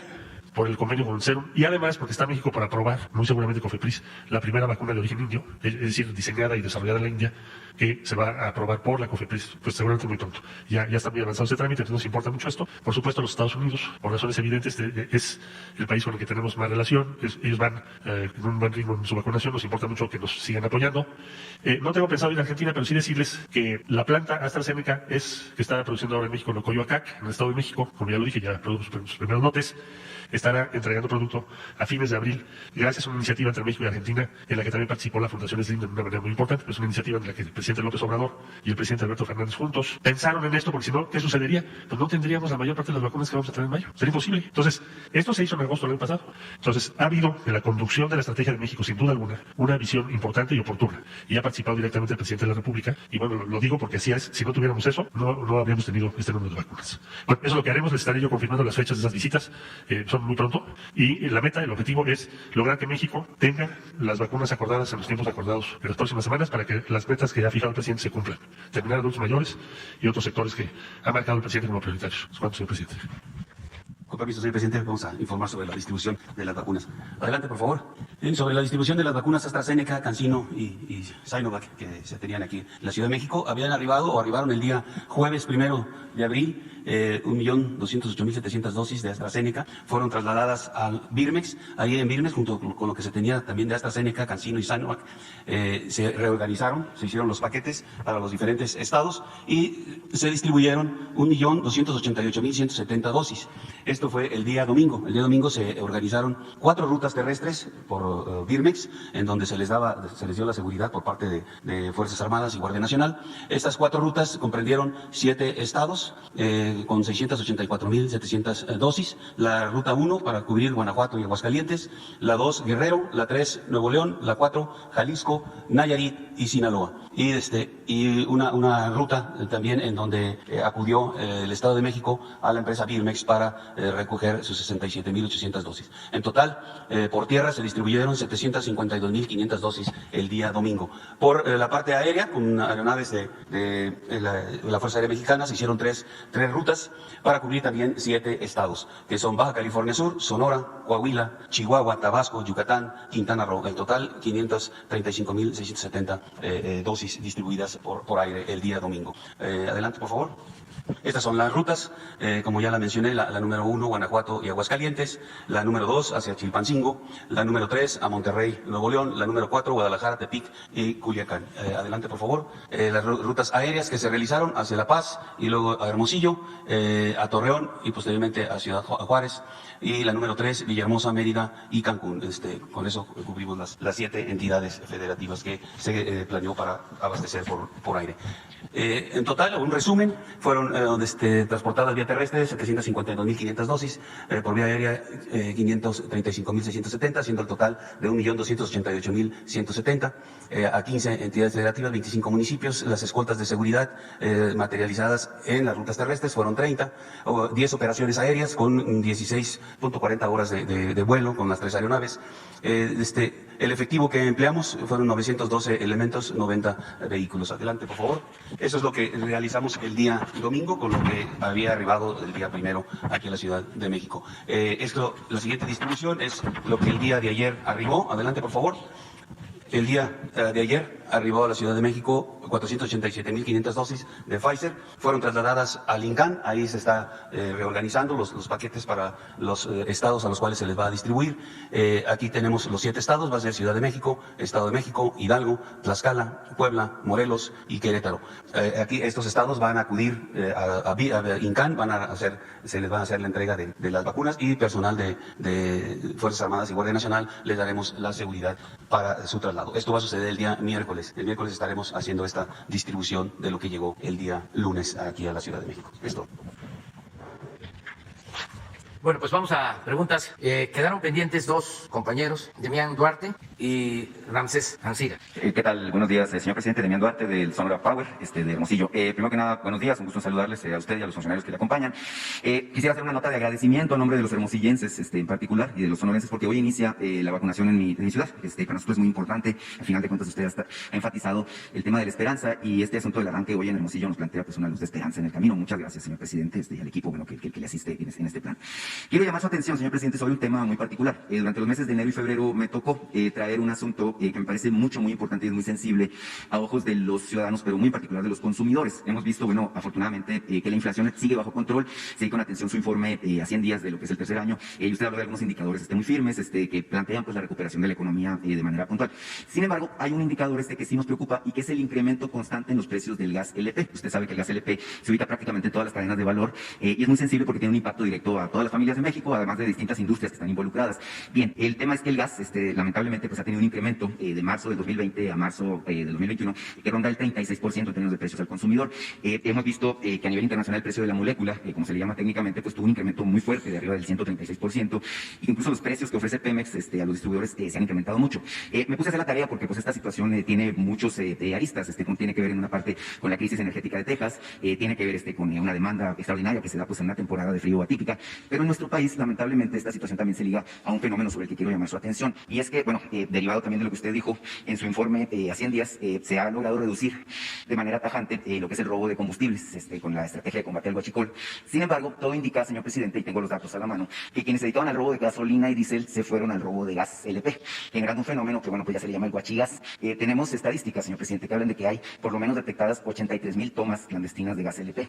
por el convenio con Serum, y además porque está México para aprobar, muy seguramente COFEPRIS, la primera vacuna de origen indio, es decir, diseñada y desarrollada en la India, que se va a aprobar por la COFEPRIS, pues seguramente muy pronto. Ya está muy avanzado ese trámite, entonces nos importa mucho esto. Por supuesto, los Estados Unidos, por razones evidentes, es el país con el que tenemos más relación, ellos van con un buen ritmo en su vacunación, nos importa mucho que nos sigan apoyando. No tengo pensado ir a Argentina, pero sí decirles que la planta AstraZeneca que está produciendo ahora en México, en Ocoyoacac, en el Estado de México, como ya lo dije, ya produjo sus primeros lotes, estará entregando producto a fines de abril, gracias a una iniciativa entre México y Argentina, en la que también participó la Fundación Slim de una manera muy importante. Es una iniciativa en la que el presidente López Obrador y el presidente Alberto Fernández juntos pensaron en esto, porque si no, ¿qué sucedería? Pues no tendríamos la mayor parte de las vacunas que vamos a tener en mayo. Sería imposible. Entonces, esto se hizo en agosto del año pasado. Entonces, ha habido en la conducción de la estrategia de México, sin duda alguna, una visión importante y oportuna. Y ha participado directamente el presidente de la República. Y bueno, lo digo porque así es. Si no tuviéramos eso, no habríamos tenido este número de vacunas. Bueno, eso es lo que haremos. Les estaré yo confirmando las fechas de esas visitas. Son muy pronto. Y la meta, el objetivo es lograr que México tenga las vacunas acordadas en los tiempos acordados en las próximas semanas para que las metas que ha fijado el presidente se cumplan. Terminar adultos mayores y otros sectores que ha marcado el presidente como prioritarios. ¿Cuánto, señor presidente? Con permiso, señor presidente, vamos a informar sobre la distribución de las vacunas. Adelante, por favor. Sobre la distribución de las vacunas AstraZeneca, CanSino y Sinovac que se tenían aquí en la Ciudad de México, arribaron el día jueves 1 de abril 1.208.700 dosis de AstraZeneca. Fueron trasladadas al Birmex. Ahí en Birmex, junto con lo que se tenía también de AstraZeneca, CanSino y Sinovac, se reorganizaron, se hicieron los paquetes para los diferentes estados y se distribuyeron 1.288.170 dosis. Esto fue el día domingo. El día domingo se organizaron 4 rutas terrestres por Birmex, en donde se les dio la seguridad por parte de Fuerzas Armadas y Guardia Nacional. Estas 4 rutas comprendieron 7 estados con 684.700 dosis. La ruta 1 para cubrir Guanajuato y Aguascalientes, la 2 Guerrero, la 3 Nuevo León, la 4 Jalisco, Nayarit y Sinaloa. Y una ruta también en donde acudió el Estado de México a la empresa Birmex para recoger sus 67.800 dosis. En total, por tierra se distribuyeron 752.500 dosis el día domingo. Por la parte aérea, con aeronaves de la Fuerza Aérea Mexicana, se hicieron tres rutas para cubrir también 7 estados, que son Baja California Sur, Sonora, Coahuila, Chihuahua, Tabasco, Yucatán, Quintana Roo. En total, 535.670 dosis distribuidas por aire el día domingo. Adelante, por favor. Estas son las rutas, como ya la mencioné, la número 1, Guanajuato y Aguascalientes, la número 2, hacia Chilpancingo, la número 3, a Monterrey, Nuevo León, la número 4, Guadalajara, Tepic y Culiacán. Adelante, por favor. Las rutas aéreas que se realizaron hacia La Paz y luego a Hermosillo, a Torreón y posteriormente a Ciudad Juárez, y la número 3, Villahermosa, Mérida y Cancún. Con eso cubrimos las 7 entidades federativas que se planeó para abastecer por aire. En total, un resumen, fueron transportadas vía terrestre 752.500 dosis, por vía aérea 535.670, siendo el total de 1.288.170, a 15 entidades federativas, 25 municipios. Las escoltas de seguridad materializadas en las rutas terrestres fueron 30, 10 operaciones aéreas con 16.40 horas de vuelo con las 3 aeronaves. El efectivo que empleamos fueron 912 elementos, 90 vehículos. Adelante, por favor. Eso es lo que realizamos el día domingo con lo que había arribado el día 1 aquí en la Ciudad de México. La siguiente distribución es lo que el día de ayer arribó. Adelante, por favor. El día de ayer arribó a la Ciudad de México 487.500 dosis de Pfizer. Fueron trasladadas al INCAN. Ahí se está reorganizando los paquetes para los estados a los cuales se les va a distribuir. Aquí tenemos los 7 estados. Va a ser Ciudad de México, Estado de México, Hidalgo, Tlaxcala, Puebla, Morelos y Querétaro. Aquí estos estados van a acudir a INCAN, se les va a hacer la entrega de las vacunas, y personal de Fuerzas Armadas y Guardia Nacional les daremos la seguridad para su traslado. Esto va a suceder el día miércoles. El miércoles estaremos haciendo esta distribución de lo que llegó el día lunes aquí a la Ciudad de México. Esto. Bueno, pues vamos a preguntas. Quedaron pendientes 2 compañeros, Demián Duarte y Ramsés Ancira. ¿Qué tal? Buenos días, señor presidente. Demián Duarte, del Sonora Power, de Hermosillo. Primero que nada, buenos días, un gusto saludarles a usted y a los funcionarios que le acompañan. Quisiera hacer una nota de agradecimiento a nombre de los hermosillenses en particular y de los sonorenses, porque hoy inicia la vacunación en mi ciudad. Para nosotros es muy importante. Al final de cuentas, usted ha enfatizado el tema de la esperanza, y este asunto del arranque hoy en Hermosillo nos plantea pues una luz de esperanza en el camino. Muchas gracias, señor presidente, y al equipo que le asiste en este plan. Quiero llamar su atención, señor presidente, sobre un tema muy particular. Durante los meses de enero y febrero me tocó traer un asunto que me parece muy importante y es muy sensible a ojos de los ciudadanos, pero muy en particular de los consumidores. Hemos visto, afortunadamente, que la inflación sigue bajo control. Sigue con atención su informe a 100 días de lo que es el tercer año, y usted habló de algunos indicadores muy firmes que plantean pues la recuperación de la economía de manera puntual. Sin embargo, hay un indicador que sí nos preocupa, y que es el incremento constante en los precios del gas LP. Usted sabe que el gas LP se ubica prácticamente en todas las cadenas de valor, y es muy sensible porque tiene un impacto directo a todas las familias de México, además de distintas industrias que están involucradas. Bien, el tema es que el gas, lamentablemente, pues ha tenido un incremento de marzo del 2020 a marzo del 2021 que ronda el 36% en términos de precios al consumidor. Hemos visto que a nivel internacional el precio de la molécula, como se le llama técnicamente, pues tuvo un incremento muy fuerte de arriba del 136%, y incluso los precios que ofrece Pemex a los distribuidores se han incrementado mucho. Me puse a hacer la tarea porque pues esta situación tiene muchos aristas. Tiene que ver en una parte con la crisis energética de Texas, tiene que ver con una demanda extraordinaria que se da pues en una temporada de frío atípica, pero en nuestro país lamentablemente esta situación también se liga a un fenómeno sobre el que quiero llamar su atención, y es que derivado también de lo que usted dijo en su informe a 100 días, se ha logrado reducir de manera tajante lo que es el robo de combustibles con la estrategia de combate al huachicol. Sin embargo, todo indica, señor presidente, y tengo los datos a la mano, que quienes se dedicaban al robo de gasolina y diésel se fueron al robo de gas LP, generando un fenómeno que, bueno, pues ya se le llama el huachigas. Tenemos estadísticas, señor presidente, que hablan de que hay por lo menos detectadas 83,000 tomas clandestinas de gas LP.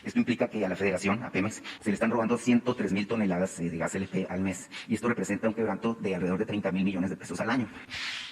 Esto implica que a la Federación, a Pemex, se le están robando 103,000 toneladas de gas LP al mes, y esto representa un quebranto de alrededor de 30,000 millones de pesos al año.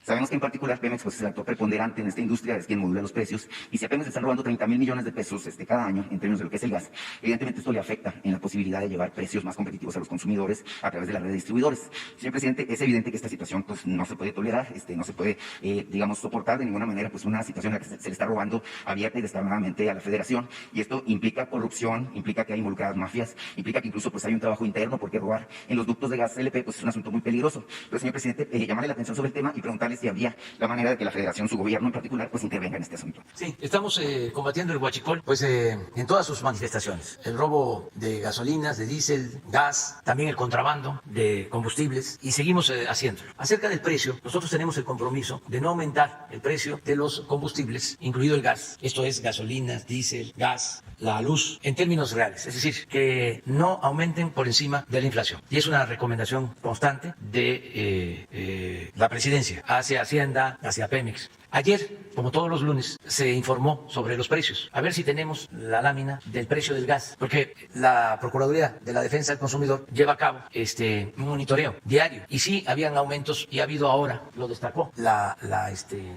Sabemos que en particular Pemex pues, es el actor preponderante en esta industria, es quien modula los precios, y si a Pemex le están robando 30,000 millones de pesos cada año en términos de lo que es el gas, evidentemente esto le afecta en la posibilidad de llevar precios más competitivos a los consumidores a través de la red de distribuidores. Señor presidente, es evidente que esta situación pues, no se puede tolerar, no se puede, digamos, soportar de ninguna manera pues, una situación en la que se le está robando abierta y descaradamente a la Federación, y esto implica corrupción, implica que hay involucradas mafias, implica que incluso pues, hay un trabajo interno, porque robar en los ductos de gas LP pues, es un asunto muy peligroso. Entonces, señor presidente, llamarle la atención sobre el tema y preguntarle si habría la manera de que la Federación, su gobierno en particular, pues intervenga en este asunto. Sí, estamos combatiendo el huachicol pues en todas sus manifestaciones. El robo de gasolinas, de diésel, gas, también el contrabando de combustibles, y seguimos haciéndolo. Acerca del precio, nosotros tenemos el compromiso de no aumentar el precio de los combustibles, incluido el gas. Esto es gasolinas, diésel, gas, la luz, en términos reales. Es decir, que no aumenten por encima de la inflación. Y es una recomendación constante de la presidencia hacia Hacienda, hacia Pemex. Ayer, como todos los lunes, se informó sobre los precios. A ver si tenemos la lámina del precio del gas, porque la Procuraduría de la Defensa del Consumidor lleva a cabo un monitoreo diario. Y sí, habían aumentos, y ha habido ahora, lo destacó la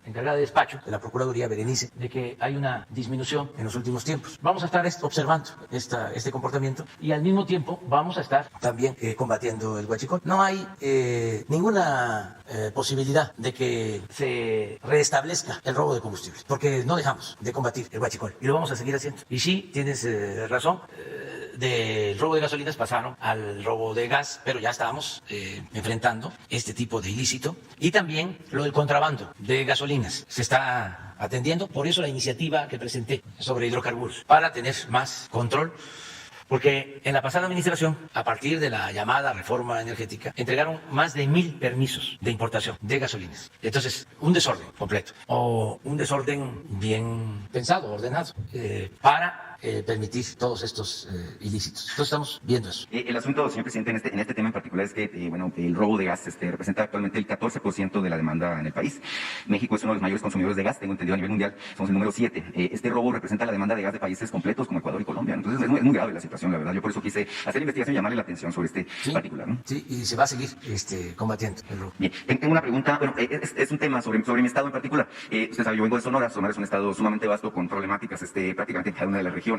encargada de despacho de la Procuraduría, Berenice, de que hay una disminución en los últimos tiempos. Vamos a estar observando este comportamiento, y al mismo tiempo vamos a estar también combatiendo el huachicol. No hay ninguna posibilidad de que se restablezca el robo de combustibles, porque no dejamos de combatir el huachicol y lo vamos a seguir haciendo. Y sí, tienes razón, del robo de gasolinas pasaron al robo de gas, pero ya estábamos enfrentando este tipo de ilícito, y también lo del contrabando de gasolinas se está atendiendo. Por eso la iniciativa que presenté sobre hidrocarburos, para tener más control. Porque en la pasada administración, a partir de la llamada reforma energética, entregaron más de 1,000 permisos de importación de gasolinas. Entonces, un desorden completo, o un desorden bien pensado, ordenado, para permitir todos estos ilícitos. Entonces estamos viendo eso. El asunto, señor presidente, en este tema en particular es que el robo de gas representa actualmente el 14% de la demanda en el país. México es uno de los mayores consumidores de gas, tengo entendido, a nivel mundial, somos el número 7. Este robo representa la demanda de gas de países completos como Ecuador y Colombia. Entonces es muy grave la situación, la verdad. Yo por eso quise hacer investigación y llamarle la atención sobre este particular, ¿no? Sí, y se va a seguir combatiendo el robo. Bien, tengo una pregunta, es un tema sobre mi estado en particular. Usted sabe, yo vengo de Sonora. Sonora es un estado sumamente vasto con problemáticas prácticamente en cada una de las regiones.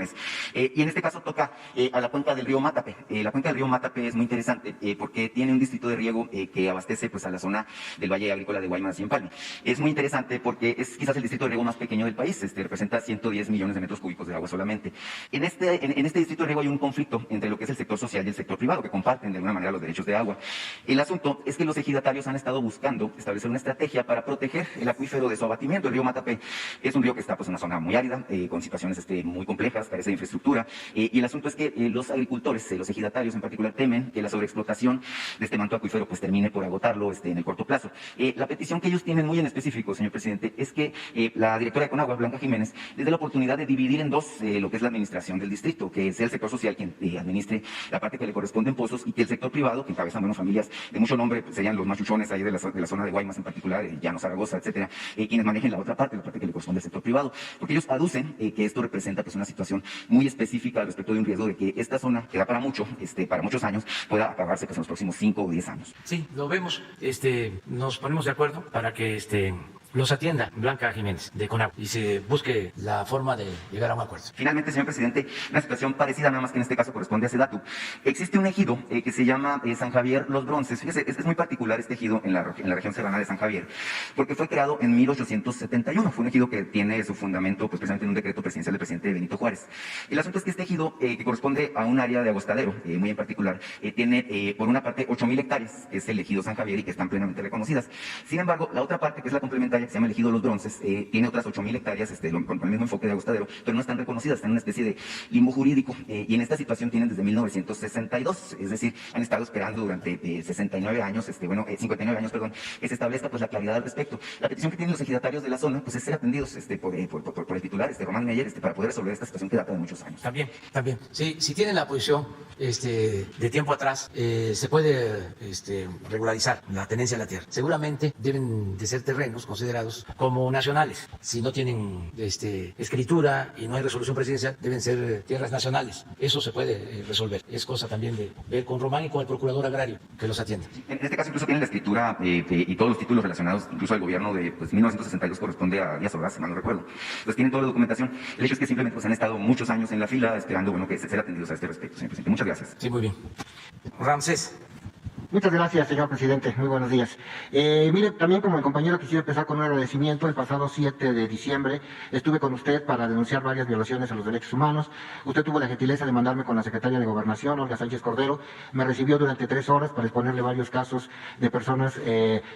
Y en este caso toca a la cuenca del río Matape. La cuenca del río Matape es muy interesante porque tiene un distrito de riego que abastece pues, a la zona del Valle Agrícola de Guaymas y Empalme. Es muy interesante porque es quizás el distrito de riego más pequeño del país. Representa 110 millones de metros cúbicos de agua solamente. En este distrito de riego hay un conflicto entre lo que es el sector social y el sector privado, que comparten de alguna manera los derechos de agua. El asunto es que los ejidatarios han estado buscando establecer una estrategia para proteger el acuífero de su abatimiento. El río Matape es un río que está pues, en una zona muy árida, con situaciones muy complejas, carece de infraestructura, y el asunto es que los agricultores, los ejidatarios en particular, temen que la sobreexplotación de este manto acuífero pues termine por agotarlo en el corto plazo. La petición que ellos tienen muy en específico, señor presidente, es que la directora de Conagua, Blanca Jiménez, les dé la oportunidad de dividir en dos lo que es la administración del distrito, que sea el sector social quien administre la parte que le corresponde en pozos, y que el sector privado, que encabezan familias de mucho nombre, pues, serían los machuchones ahí de la zona de Guaymas en particular, Llano, Zaragoza, etcétera, quienes manejen la otra parte, la parte que le corresponde al sector privado, porque ellos aducen que esto representa pues una situación muy específica al respecto de un riesgo de que esta zona, que da para mucho, para muchos años, pueda acabarse pues, en los próximos 5 o 10 años. Sí, lo vemos, nos ponemos de acuerdo para que los atienda Blanca Jiménez de Conagua y se busque la forma de llegar a un acuerdo. Finalmente, señor presidente, una situación parecida, nada más que en este caso corresponde a Sedatu. Existe un ejido que se llama San Javier Los Bronces. Fíjese, es muy particular este ejido en la región serrana de San Javier, porque fue creado en 1871. Fue un ejido que tiene su fundamento pues, precisamente en un decreto presidencial del presidente Benito Juárez. El asunto es que este ejido, que corresponde a un área de agostadero muy en particular, tiene por una parte 8,000 hectáreas, que es el ejido San Javier y que están plenamente reconocidas. Sin embargo, la otra parte, que es la complementaria, área que se llama Ejido Los Bronces tiene otras 8,000 hectáreas con el mismo enfoque de agostadero, pero no están reconocidas, están en una especie de limbo jurídico y en esta situación tienen desde 1962, es decir, han estado esperando durante 59 años, 59 años, perdón, que se establezca pues la claridad al respecto. La petición que tienen los ejidatarios de la zona pues es ser atendidos por el titular, Román Meyer, para poder resolver esta situación que data de muchos años. También. Sí, si tienen la posición de tiempo atrás, se puede regularizar la tenencia de la tierra. Seguramente deben de ser terrenos considerados como nacionales. Si no tienen escritura y no hay resolución presidencial, deben ser tierras nacionales. Eso se puede resolver. Es cosa también de ver con Román y con el procurador agrario que los atienda. En este caso incluso tienen la escritura y todos los títulos relacionados, incluso al gobierno de 1962 corresponde a Díaz Ordaz, si mal no recuerdo. Entonces tienen toda la documentación. El hecho es que simplemente pues, han estado muchos años en la fila esperando que ser atendidos a este respecto, señor presidente. Muchas gracias. Sí, muy bien. Ramsés. Muchas gracias, señor presidente. Muy buenos días. Mire, también como el compañero quisiera empezar con un agradecimiento. El pasado 7 de diciembre estuve con usted para denunciar varias violaciones a los derechos humanos. Usted tuvo la gentileza de mandarme con la secretaria de Gobernación, Olga Sánchez Cordero. Me recibió durante 3 horas para exponerle varios casos de personas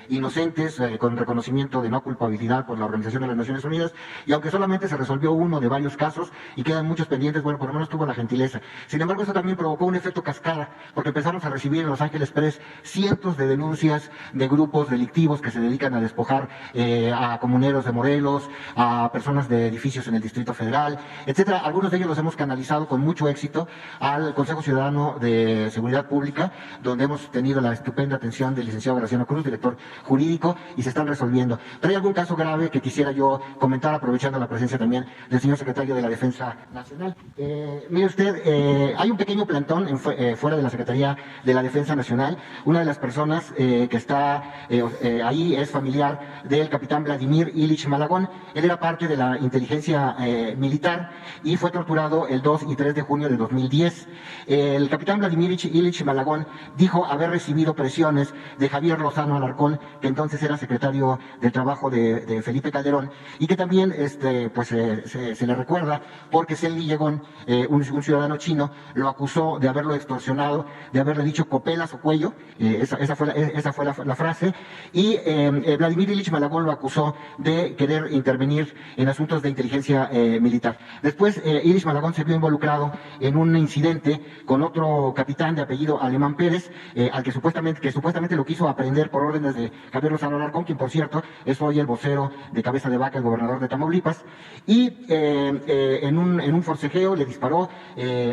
inocentes con reconocimiento de no culpabilidad por la Organización de las Naciones Unidas. Y aunque solamente se resolvió uno de varios casos y quedan muchos pendientes, bueno, por lo menos tuvo la gentileza. Sin embargo, eso también provocó un efecto cascada, porque empezamos a recibir en Los Ángeles Press cientos de denuncias de grupos delictivos que se dedican a despojar a comuneros de Morelos, a personas de edificios en el Distrito Federal, etcétera. Algunos de ellos los hemos canalizado con mucho éxito al Consejo Ciudadano de Seguridad Pública, donde hemos tenido la estupenda atención del licenciado Graciano Cruz, director jurídico, y se están resolviendo. Pero hay algún caso grave que quisiera yo comentar, aprovechando la presencia también del señor secretario de la Defensa Nacional. Mire usted, hay un pequeño plantón fuera de la Secretaría de la Defensa Nacional. Una de las personas que está ahí es familiar del capitán Vladimir Ilich Malagón. Él era parte de la inteligencia militar y fue torturado el 2 y 3 de junio de 2010. El capitán Vladimir Ilich Malagón dijo haber recibido presiones de Javier Lozano Alarcón, que entonces era secretario de Trabajo de Felipe Calderón, y que también se le recuerda porque Zen Lillegón, un ciudadano chino, lo acusó de haberlo extorsionado, de haberle dicho copelas o cuello. Esa fue la frase. Y Vladimir Ilich Malagón lo acusó de querer intervenir en asuntos de inteligencia militar. Después, Ilich Malagón se vio involucrado en un incidente con otro capitán de apellido Alemán Pérez, al que supuestamente lo quiso aprender por órdenes de Javier Lozano Alarcón, quien por cierto es hoy el vocero de Cabeza de Vaca, el gobernador de Tamaulipas. Y en un forcejeo le disparó,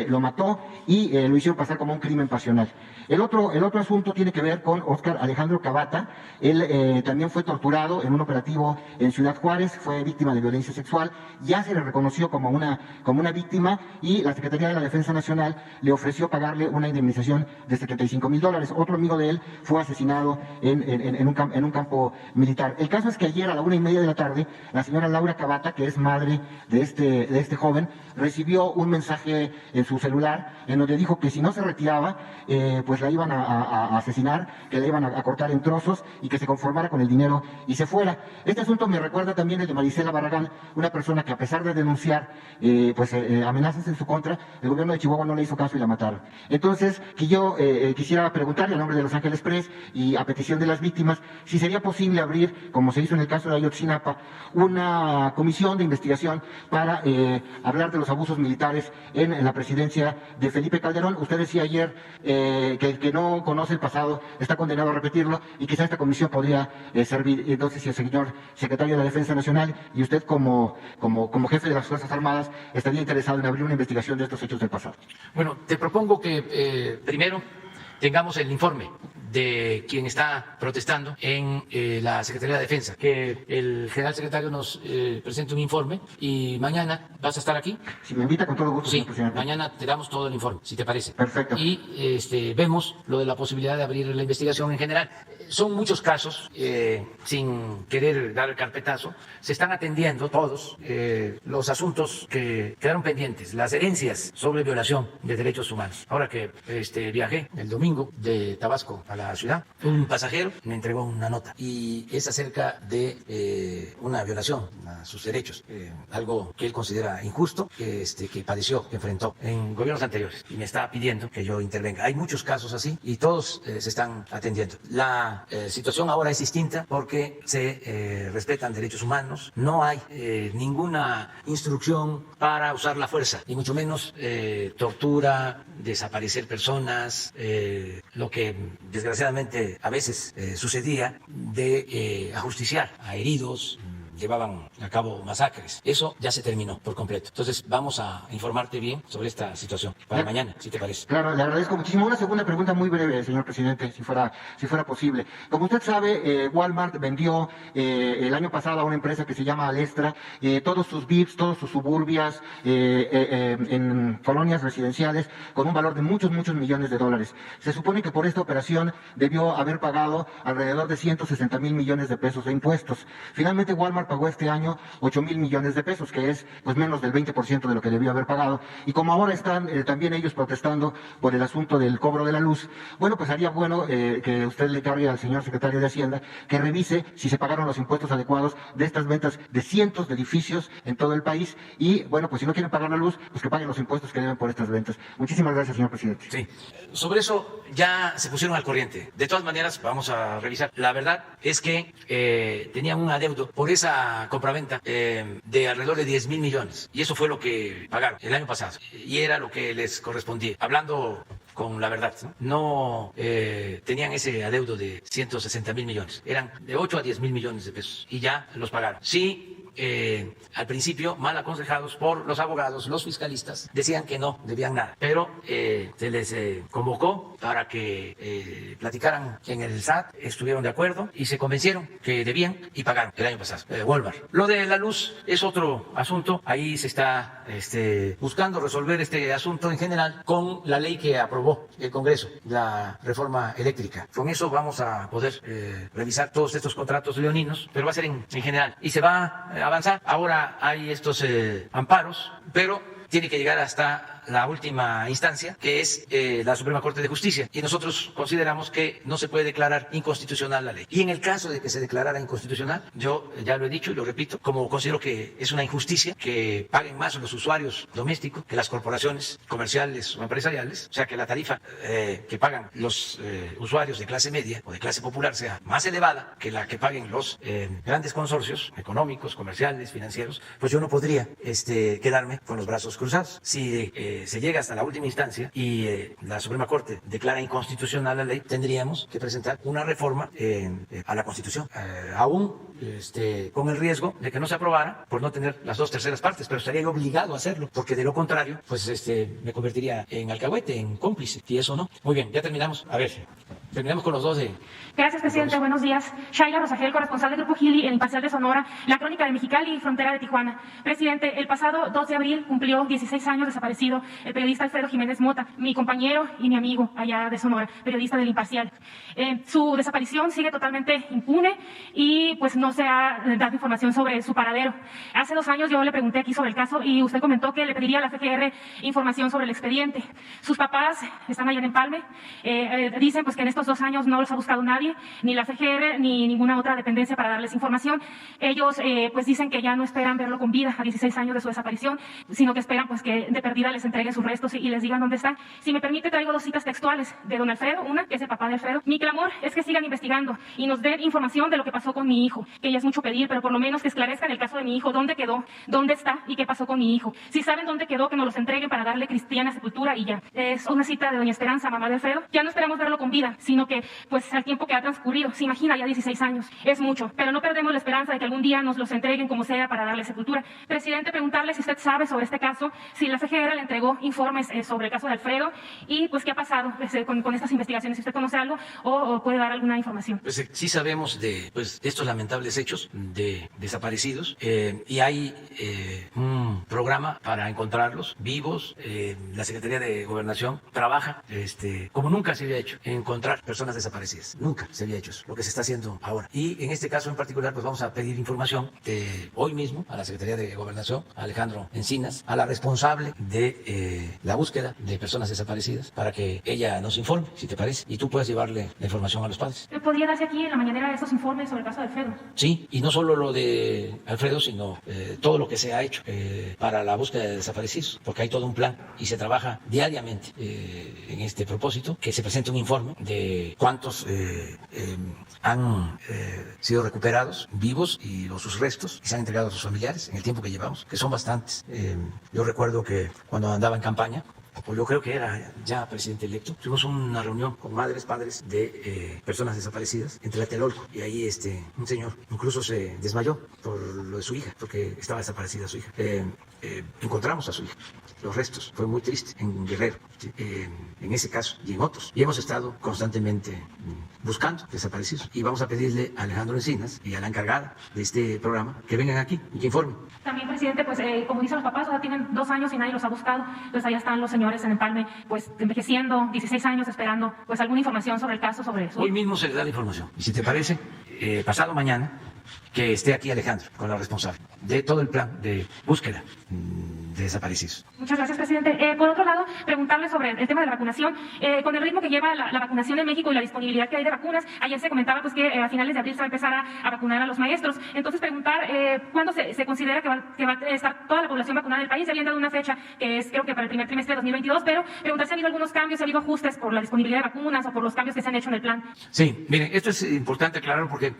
lo mató y lo hicieron pasar como un crimen pasional. El otro asunto tiene que ver con Óscar Alejandro Cavata. Él también fue torturado en un operativo en Ciudad Juárez, fue víctima de violencia sexual, ya se le reconoció como una víctima y la Secretaría de la Defensa Nacional le ofreció pagarle una indemnización de $75,000. Otro amigo de él fue asesinado en un campo militar. El caso es que ayer a la 1:30 de la tarde, la señora Laura Cavata, que es madre de este joven, recibió un mensaje en su celular en donde dijo que si no se retiraba, pues la iban a asesinar, que la iban a cortar en trozos y que se conformara con el dinero y se fuera. Este asunto me recuerda también el de Marisela Barragán, una persona que a pesar de denunciar amenazas en su contra, el gobierno de Chihuahua no le hizo caso y la mataron. Entonces, que yo quisiera preguntarle a nombre de Los Ángeles Press y a petición de las víctimas, si sería posible abrir, como se hizo en el caso de Ayotzinapa, una comisión de investigación para hablar de los abusos militares en la presidencia de Felipe Calderón. Usted decía ayer que el que no conoce el pasado está condenado a repetirlo y quizá esta comisión podría servir. Entonces, si el señor secretario de la Defensa Nacional y usted como jefe de las Fuerzas Armadas estaría interesado en abrir una investigación de estos hechos del pasado. Bueno, te propongo que primero tengamos el informe de quien está protestando en la Secretaría de Defensa, que el general secretario nos presente un informe y mañana vas a estar aquí. Si me invita, con todo gusto, sí, señor presidente. Mañana te damos todo el informe, si te parece. Perfecto. Y vemos lo de la posibilidad de abrir la investigación en general. Son muchos casos, sin querer dar el carpetazo, se están atendiendo todos los asuntos que quedaron pendientes, las herencias sobre violación de derechos humanos. Ahora que viajé el domingo de Tabasco a la ciudad, un pasajero me entregó una nota y es acerca de una violación a sus derechos, algo que él considera injusto, que padeció, que enfrentó en gobiernos anteriores y me está pidiendo que yo intervenga. Hay muchos casos así y todos se están atendiendo. La La situación ahora es distinta porque se respetan derechos humanos, no hay ninguna instrucción para usar la fuerza, y mucho menos tortura, desaparecer personas, lo que desgraciadamente a veces sucedía de ajusticiar a heridos, llevaban a cabo masacres. Eso ya se terminó por completo. Entonces vamos a informarte bien sobre esta situación para mañana, si te parece. Claro, le agradezco muchísimo. Una segunda pregunta muy breve, señor presidente, si fuera posible. Como usted sabe, Walmart vendió el año pasado a una empresa que se llama Alestra todos sus VIPs, todos sus suburbias en colonias residenciales con un valor de muchos millones de dólares. Se supone que por esta operación debió haber pagado alrededor de 160,000 millones de pesos de impuestos. Finalmente Walmart pagó este año 8,000 millones de pesos, que es pues menos del 20% de lo que debió haber pagado. Y como ahora están también ellos protestando por el asunto del cobro de la luz, bueno, pues haría bueno que usted le cargue al señor secretario de Hacienda que revise si se pagaron los impuestos adecuados de estas ventas de cientos de edificios en todo el país. Y bueno, pues si no quieren pagar la luz, pues que paguen los impuestos que deben por estas ventas. Muchísimas gracias, señor presidente. Sí, sobre eso ya se pusieron al corriente. De todas maneras, vamos a revisar. La verdad es que tenían un adeudo por esa compraventa de alrededor de 10,000 millones. Y eso fue lo que pagaron el año pasado. Y era lo que les correspondía. Hablando con la verdad, no tenían ese adeudo de 160,000 millones. Eran de 8 a 10,000 millones de pesos. Y ya los pagaron. Sí. Al principio, mal aconsejados por los abogados, los fiscalistas, decían que no debían nada, pero se les convocó para que platicaran en el SAT, estuvieron de acuerdo y se convencieron que debían y pagaron el año pasado. Walmart. Lo de la luz es otro asunto, ahí se está buscando resolver este asunto en general con la ley que aprobó el Congreso, la reforma eléctrica. Con eso vamos a poder revisar todos estos contratos leoninos, pero va a ser en general y se va a avanzar. Ahora hay estos amparos, pero tiene que llegar hasta la última instancia, que es la Suprema Corte de Justicia. Y nosotros consideramos que no se puede declarar inconstitucional la ley. Y en el caso de que se declarara inconstitucional, yo ya lo he dicho y lo repito, como considero que es una injusticia que paguen más los usuarios domésticos que las corporaciones comerciales o empresariales, o sea, que la tarifa que pagan los usuarios de clase media o de clase popular sea más elevada que la que paguen los grandes consorcios económicos, comerciales, financieros, pues yo no podría quedarme con los brazos cruzados. Si se llega hasta la última instancia y la Suprema Corte declara inconstitucional la ley, tendríamos que presentar una reforma a la Constitución, aún con el riesgo de que no se aprobara por no tener las 2/3 partes, pero estaría obligado a hacerlo, porque de lo contrario, pues me convertiría en alcahuete, en cómplice, y eso no. Muy bien, ya terminamos. A ver, terminamos con los dos de... Gracias, presidente. Buenos días. Shaila Rosagel, corresponsal del Grupo Gili, El Imparcial de Sonora, La Crónica de Mexicali y Frontera de Tijuana. Presidente, el pasado 2 de abril cumplió 16 años desaparecido el periodista Alfredo Jiménez Mota, mi compañero y mi amigo allá de Sonora, periodista del Imparcial. Su desaparición sigue totalmente impune y pues no se ha dado información sobre su paradero. Hace 2 años yo le pregunté aquí sobre el caso y usted comentó que le pediría a la FGR información sobre el expediente. Sus papás están allá en Empalme. Dicen pues que en estos 2 años no los ha buscado nadie, ni la FGR ni ninguna otra dependencia para darles información. Ellos pues dicen que ya no esperan verlo con vida a 16 años de su desaparición, sino que esperan pues que de perdida les entreguen sus restos y les digan dónde están. Si me permite, traigo 2 citas textuales de don Alfredo, una que es el papá de Alfredo. Mi clamor es que sigan investigando y nos den información de lo que pasó con mi hijo, que ya es mucho pedir, pero por lo menos que esclarezcan el caso de mi hijo, dónde quedó, dónde está y qué pasó con mi hijo. Si saben dónde quedó, que nos los entreguen para darle cristiana sepultura y ya. Es una cita de doña Esperanza, mamá de Alfredo. Ya no esperamos verlo con vida, sino que pues al tiempo que ha transcurrido, se imagina ya 16 años, es mucho, pero no perdemos la esperanza de que algún día nos los entreguen como sea para darle sepultura. Presidente, preguntarle si usted sabe sobre este caso, si la FGR le entregó informes sobre el caso de Alfredo y pues qué ha pasado con estas investigaciones, si usted conoce algo o puede dar alguna información. Pues sí sabemos de estos lamentables hechos de desaparecidos y hay un programa para encontrarlos vivos. La Secretaría de Gobernación trabaja como nunca se había hecho en encontrar personas desaparecidas. Nunca se había hecho eso, lo que se está haciendo ahora. Y en este caso en particular pues vamos a pedir información hoy mismo a la Secretaría de Gobernación, a Alejandro Encinas, a la responsable de la búsqueda de personas desaparecidas, para que ella nos informe, si te parece, y tú puedas llevarle la información a los padres. ¿Podría darse aquí en la mañanera esos informes sobre el caso de Alfredo? Sí, y no solo lo de Alfredo, sino todo lo que se ha hecho para la búsqueda de desaparecidos, porque hay todo un plan y se trabaja diariamente en este propósito, que se presente un informe de cuántos han sido recuperados vivos y sus restos y se han entregado a sus familiares en el tiempo que llevamos, que son bastantes. Yo recuerdo que cuando andaba en campaña, pues yo creo que era ya presidente electo, tuvimos una reunión con madres, padres de personas desaparecidas en Tlatelolco, y ahí un señor incluso se desmayó por lo de su hija, porque estaba desaparecida su hija. Encontramos a su hija, los restos, fue muy triste, en Guerrero, en ese caso y en otros, y hemos estado constantemente buscando desaparecidos, y vamos a pedirle a Alejandro Encinas y a la encargada de este programa que vengan aquí y que informen. También, presidente, pues como dicen los papás, o sea, tienen 2 años y nadie los ha buscado, pues allá están los señores en Empalme, pues envejeciendo, 16 años esperando pues alguna información sobre el caso, sobre su... Hoy mismo se le da la información, y si te parece, pasado mañana, que esté aquí Alejandro con la responsable de todo el plan de búsqueda de desaparecidos. Muchas gracias, presidente. Por otro lado, preguntarle sobre el tema de la vacunación. Con el ritmo que lleva la vacunación en México y la disponibilidad que hay de vacunas, ayer se comentaba pues que a finales de abril se va a empezar a vacunar a los maestros. Entonces, preguntar cuándo se considera que va a estar toda la población vacunada del país. Se habían dado una fecha que es, creo que para el primer trimestre de 2022, pero preguntar si ha habido algunos cambios, si ha habido ajustes por la disponibilidad de vacunas o por los cambios que se han hecho en el plan. Sí, miren, esto es importante aclararlo porque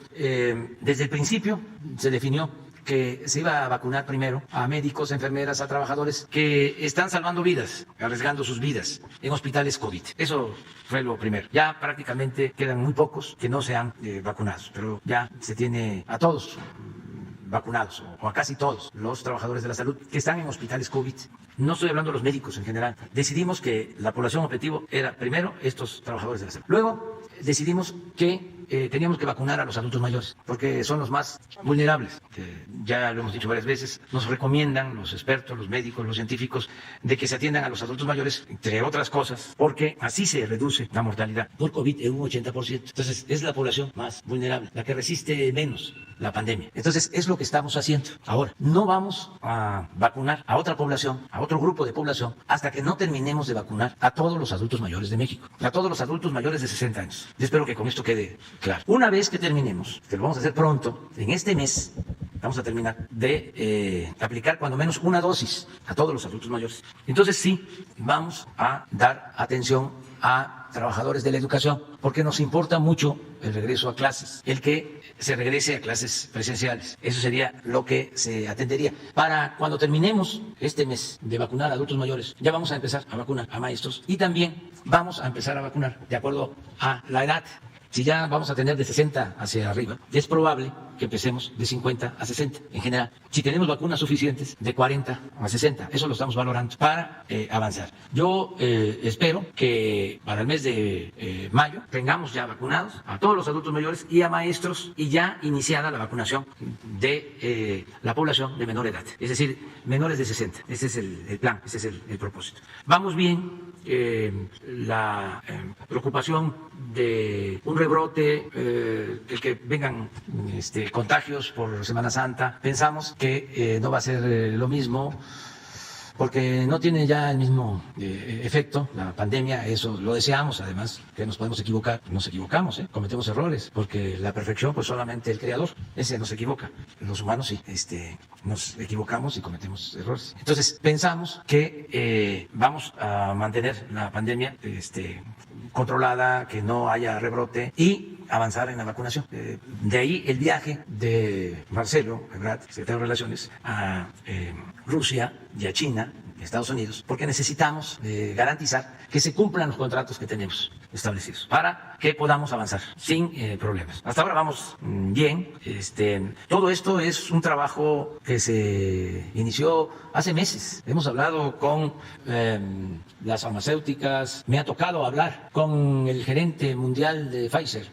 desde el principio se definió que se iba a vacunar primero a médicos, enfermeras, a trabajadores que están salvando vidas, arriesgando sus vidas en hospitales COVID. Eso fue lo primero. Ya prácticamente quedan muy pocos que no se han vacunado, pero ya se tiene a todos vacunados, o a casi todos los trabajadores de la salud que están en hospitales COVID. No estoy hablando de los médicos en general. Decidimos que la población objetivo era primero estos trabajadores de la salud. Luego decidimos que teníamos que vacunar a los adultos mayores, porque son los más vulnerables. Ya lo hemos dicho varias veces, nos recomiendan los expertos, los médicos, los científicos, de que se atiendan a los adultos mayores, entre otras cosas, porque así se reduce la mortalidad por COVID en un 80%. Entonces, es la población más vulnerable, la que resiste menos la pandemia. Entonces, es lo que estamos haciendo. Ahora, no vamos a vacunar a otra población, a otro grupo de población, hasta que no terminemos de vacunar a todos los adultos mayores de México, a todos los adultos mayores de 60 años. Yo espero que con esto quede claro. Una vez que terminemos, que lo vamos a hacer pronto, en este mes, vamos a terminar de aplicar cuando menos una dosis a todos los adultos mayores. Entonces sí, vamos a dar atención a trabajadores de la educación, porque nos importa mucho el regreso a clases, el que se regrese a clases presenciales. Eso sería lo que se atendería. Para cuando terminemos este mes de vacunar a adultos mayores, ya vamos a empezar a vacunar a maestros y también vamos a empezar a vacunar de acuerdo a la edad. Si ya vamos a tener de 60 hacia arriba, es probable que empecemos de 50 a 60 en general. Si tenemos vacunas suficientes, de 40 a 60. Eso lo estamos valorando para avanzar. Yo espero que para el mes de mayo tengamos ya vacunados a todos los adultos mayores y a maestros, y ya iniciada la vacunación de la población de menor edad, es decir, menores de 60. Ese es el plan, ese es el propósito. Vamos bien. La preocupación de un rebrote, el que vengan contagios por Semana Santa, pensamos que no va a ser lo mismo, porque no tiene ya el mismo efecto la pandemia. Eso lo deseamos, además, que nos podemos equivocar. Nos equivocamos, cometemos errores, porque la perfección, pues solamente el creador, ese no se equivoca. Los humanos sí, nos equivocamos y cometemos errores. Entonces, pensamos que vamos a mantener la pandemia controlada, que no haya rebrote y avanzar en la vacunación. De ahí el viaje de Marcelo Ebrard, secretario de Relaciones, a Rusia y a China, Estados Unidos, porque necesitamos garantizar que se cumplan los contratos que tenemos establecidos para que podamos avanzar sin problemas. Hasta ahora vamos bien. Todo esto es un trabajo que se inició hace meses. Hemos hablado con las farmacéuticas, me ha tocado hablar con el gerente mundial de Pfizer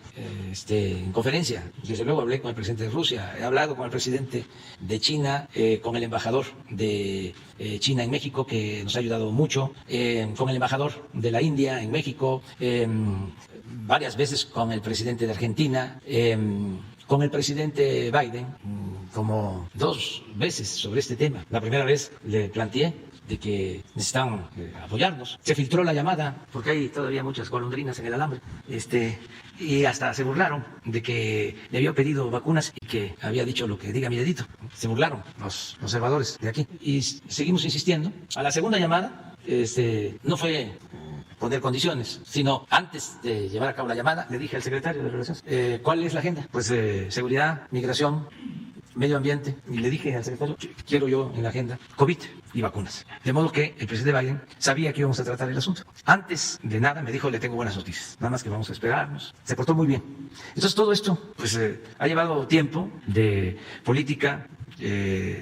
en conferencia. Desde luego hablé con el presidente de Rusia, he hablado con el presidente de China, con el embajador de China en México, que nos ha ayudado mucho, con el embajador de la India en México, varias veces con el presidente de Argentina, con el presidente Biden, como 2 veces sobre este tema. La primera vez le planteé de que necesitaban apoyarnos. Se filtró la llamada, porque hay todavía muchas golondrinas en el alambre, y hasta se burlaron de que le había pedido vacunas y que había dicho lo que diga mi dedito. Se burlaron los observadores de aquí. Y seguimos insistiendo. A la segunda llamada, no fue poner condiciones, sino antes de llevar a cabo la llamada, le dije al secretario de Relaciones, ¿cuál es la agenda? Pues seguridad, migración, medio ambiente, y le dije al secretario, quiero yo en la agenda COVID y vacunas. De modo que el presidente Biden sabía que íbamos a tratar el asunto. Antes de nada me dijo, le tengo buenas noticias, nada más que vamos a esperarnos. Se portó muy bien. Entonces todo esto pues ha llevado tiempo de política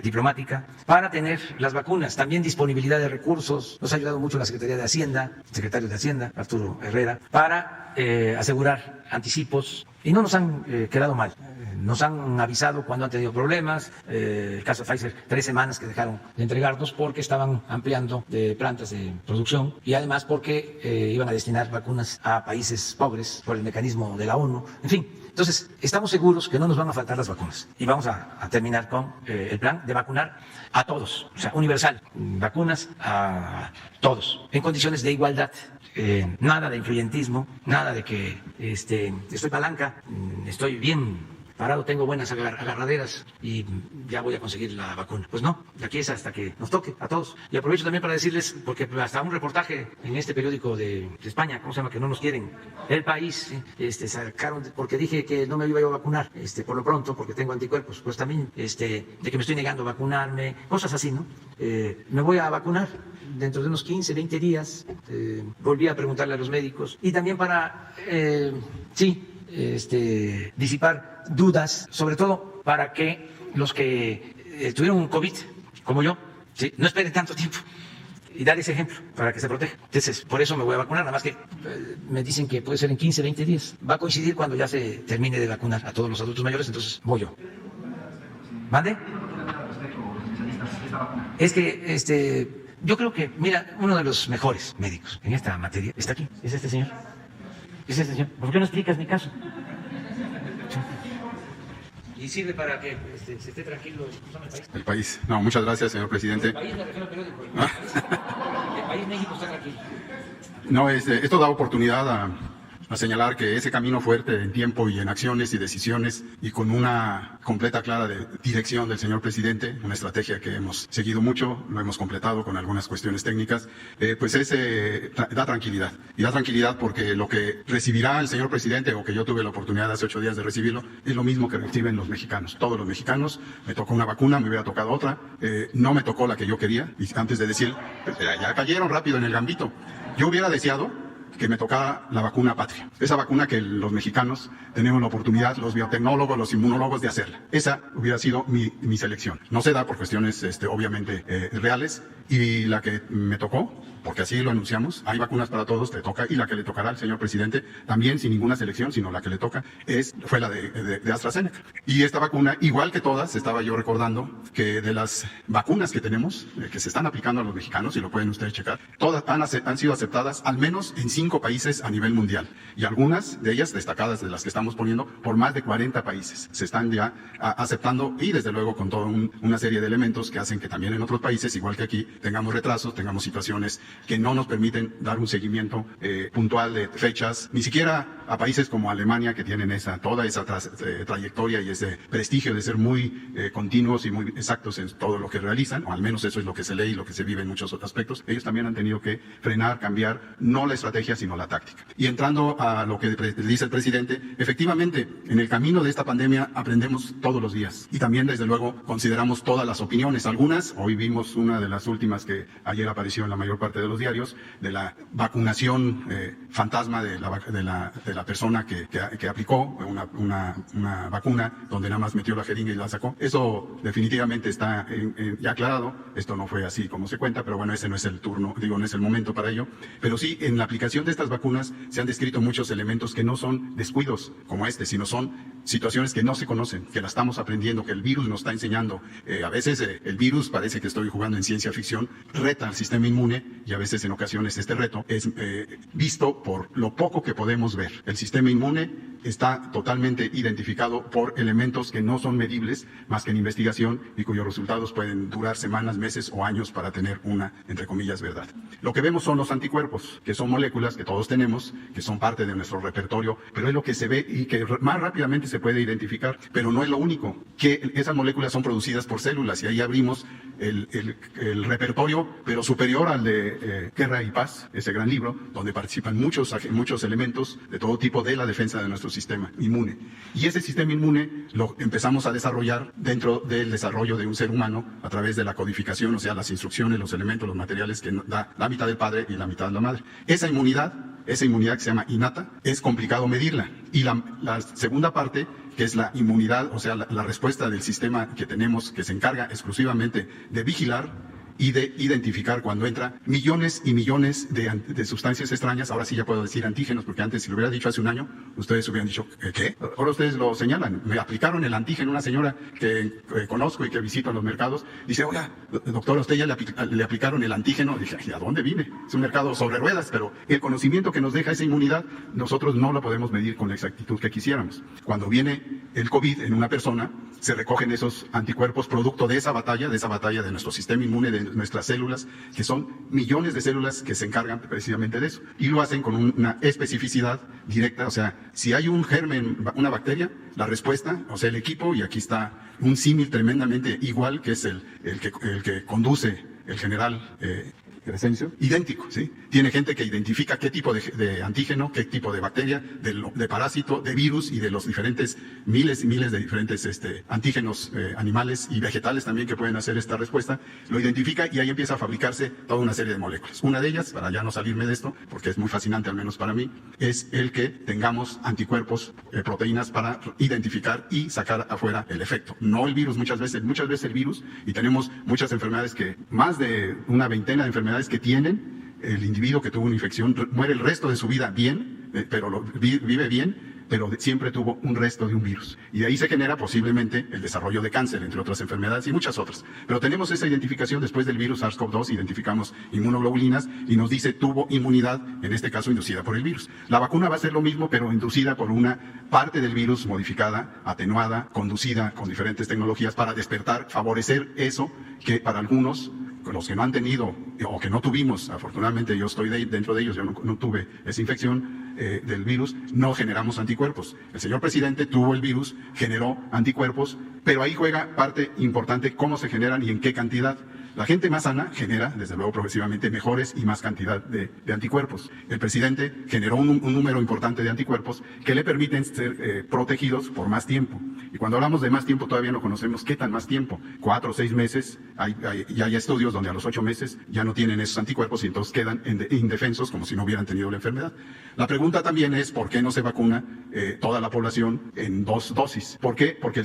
diplomática para tener las vacunas, también disponibilidad de recursos. Nos ha ayudado mucho la Secretaría de Hacienda, el secretario de Hacienda, Arturo Herrera, para asegurar anticipos, y no nos han quedado mal. Nos han avisado cuando han tenido problemas, el caso de Pfizer, 3 semanas que dejaron de entregarnos porque estaban ampliando de plantas de producción, y además porque iban a destinar vacunas a países pobres por el mecanismo de la ONU, en fin. Entonces, estamos seguros que no nos van a faltar las vacunas, y vamos a terminar con el plan de vacunar a todos, o sea, universal, vacunas a todos, en condiciones de igualdad. Nada de influyentismo, nada de que estoy palanca, estoy bien parado, tengo buenas agarraderas y ya voy a conseguir la vacuna. Pues no, de aquí es hasta que nos toque a todos. Y aprovecho también para decirles, porque hasta un reportaje en este periódico de España, ¿cómo se llama? Que no nos quieren. El País, sacaron, porque dije que no me iba a vacunar, por lo pronto, porque tengo anticuerpos. Pues también, de que me estoy negando a vacunarme, cosas así, ¿no? Me voy a vacunar dentro de unos 15, 20 días. Volví a preguntarle a los médicos. Y también para, disipar dudas, sobre todo para que los que tuvieron COVID, como yo, ¿sí?, no esperen tanto tiempo, y dar ese ejemplo para que se proteja. Entonces, por eso me voy a vacunar, nada más que me dicen que puede ser en 15, 20 días. Va a coincidir cuando ya se termine de vacunar a todos los adultos mayores, entonces voy yo. ¿Mande? Es que, yo creo que, mira, uno de los mejores médicos en esta materia está aquí, es este señor. Es este señor. ¿Por qué no explicas mi caso? Y sirve para que se esté tranquilo el país. El país. No, muchas gracias, señor presidente. El país me refiero al periódico. El país México está tranquilo. No, esto da oportunidad a señalar que ese camino fuerte en tiempo y en acciones y decisiones, y con una completa clara dirección del señor presidente, una estrategia que hemos seguido mucho, lo hemos completado con algunas cuestiones técnicas, pues da tranquilidad. Y da tranquilidad porque lo que recibirá el señor presidente, o que yo tuve la oportunidad hace 8 días de recibirlo, es lo mismo que reciben los mexicanos. Todos los mexicanos, me tocó una vacuna, me hubiera tocado otra, no me tocó la que yo quería, y antes de decir, ya cayeron rápido en el gambito. Yo hubiera deseado que me tocara la vacuna patria. Esa vacuna que los mexicanos tenemos la oportunidad, los biotecnólogos, los inmunólogos, de hacerla. Esa hubiera sido mi selección. No se da por cuestiones obviamente reales, y la que me tocó, porque así lo anunciamos, hay vacunas para todos, te toca, y la que le tocará al señor presidente, también sin ninguna selección, sino la que le toca, fue la de AstraZeneca. Y esta vacuna, igual que todas, estaba yo recordando que de las vacunas que tenemos, que se están aplicando a los mexicanos, y lo pueden ustedes checar, todas han sido aceptadas al menos en 5 países a nivel mundial, y algunas de ellas destacadas, de las que estamos poniendo, por más de 40 países. Se están ya aceptando, y desde luego con toda una serie de elementos que hacen que también en otros países, igual que aquí, tengamos retrasos, tengamos situaciones que no nos permiten dar un seguimiento puntual de fechas, ni siquiera a países como Alemania, que tienen toda esa trayectoria y ese prestigio de ser muy continuos y muy exactos en todo lo que realizan, o al menos eso es lo que se lee y lo que se vive en muchos otros aspectos. Ellos también han tenido que frenar, cambiar, no la estrategia, sino la táctica. Y entrando a lo que dice el presidente, efectivamente, en el camino de esta pandemia aprendemos todos los días, y también, desde luego, consideramos todas las opiniones. Algunas, hoy vimos una de las últimas que ayer apareció en la mayor parte de los diarios, de la vacunación fantasma de la persona que aplicó una vacuna, donde nada más metió la jeringa y la sacó. Eso definitivamente está ya aclarado. Esto no fue así como se cuenta, pero bueno, ese no es el turno, no es el momento para ello. Pero sí, en la aplicación de estas vacunas se han descrito muchos elementos que no son descuidos como sino son situaciones que no se conocen, que la estamos aprendiendo, que el virus nos está enseñando. A veces el virus, parece que estoy jugando en ciencia ficción, reta al sistema inmune, y a veces en ocasiones este reto es visto por lo poco que podemos ver. El sistema inmune está totalmente identificado por elementos que no son medibles más que en investigación y cuyos resultados pueden durar semanas, meses o años para tener una, entre comillas, verdad. Lo que vemos son los anticuerpos, que son moléculas que todos tenemos, que son parte de nuestro repertorio, pero es lo que se ve y que más rápidamente se puede identificar, pero no es lo único, que esas moléculas son producidas por células y ahí abrimos el repertorio, pero superior al de Guerra y Paz, ese gran libro, donde participan muchos elementos de todo tipo de la defensa de nuestro sistema inmune. Y ese sistema inmune lo empezamos a desarrollar dentro del desarrollo de un ser humano a través de la codificación, o sea, las instrucciones, los elementos, los materiales que da la mitad del padre y la mitad de la madre. Esa inmunidad que se llama innata, es complicado medirla. Y la segunda parte, que es la inmunidad, o sea, la respuesta del sistema que tenemos, que se encarga exclusivamente de vigilar y de identificar cuando entra millones y millones de sustancias extrañas. Ahora sí ya puedo decir antígenos, porque antes, si lo hubiera dicho hace un año, ustedes hubieran dicho, ¿qué? Ahora ustedes lo señalan. Me aplicaron el antígeno. Una señora que conozco y que visito en los mercados, dice, oiga, doctor, a usted ya le aplicaron el antígeno. Dije, ¿a dónde vine? Es un mercado sobre ruedas, pero el conocimiento que nos deja esa inmunidad, nosotros no la podemos medir con la exactitud que quisiéramos. Cuando viene el COVID en una persona, se recogen esos anticuerpos producto de esa batalla de nuestro sistema inmune, de nuestras células, que son millones de células que se encargan precisamente de eso. Y lo hacen con una especificidad directa, o sea, si hay un germen, una bacteria, la respuesta, o sea, el equipo, y aquí está un símil tremendamente igual, que es el que conduce el general Crescencio, idéntico, ¿sí? Tiene gente que identifica qué tipo de antígeno, qué tipo de bacteria, de parásito, de virus y de los diferentes miles y miles de diferentes antígenos animales y vegetales también que pueden hacer esta respuesta, lo identifica y ahí empieza a fabricarse toda una serie de moléculas. Una de ellas, para ya no salirme de esto, porque es muy fascinante al menos para mí, es el que tengamos anticuerpos, proteínas para identificar y sacar afuera el efecto. No el virus muchas veces el virus, y tenemos muchas enfermedades más de una veintena de enfermedades que tienen el individuo que tuvo una infección, muere el resto de su vida bien, pero vive bien, pero siempre tuvo un resto de un virus. Y de ahí se genera posiblemente el desarrollo de cáncer, entre otras enfermedades y muchas otras. Pero tenemos esa identificación después del virus SARS-CoV-2, identificamos inmunoglobulinas y nos dice tuvo inmunidad, en este caso inducida por el virus. La vacuna va a ser lo mismo, pero inducida por una parte del virus modificada, atenuada, conducida con diferentes tecnologías para despertar, favorecer eso que para algunos, los que no han tenido o que no tuvimos, afortunadamente yo estoy dentro de ellos, yo no tuve esa infección del virus, no generamos anticuerpos. El señor presidente tuvo el virus, generó anticuerpos, pero ahí juega parte importante cómo se generan y en qué cantidad. La gente más sana genera, desde luego, progresivamente mejores y más cantidad de anticuerpos. El presidente generó un número importante de anticuerpos que le permiten ser protegidos por más tiempo. Y cuando hablamos de más tiempo, todavía no conocemos qué tan más tiempo. 4 o 6 meses, ya hay estudios donde a los 8 meses ya no tienen esos anticuerpos y entonces quedan indefensos como si no hubieran tenido la enfermedad. La pregunta también es, ¿por qué no se vacuna toda la población en 2 dosis? ¿Por qué? Porque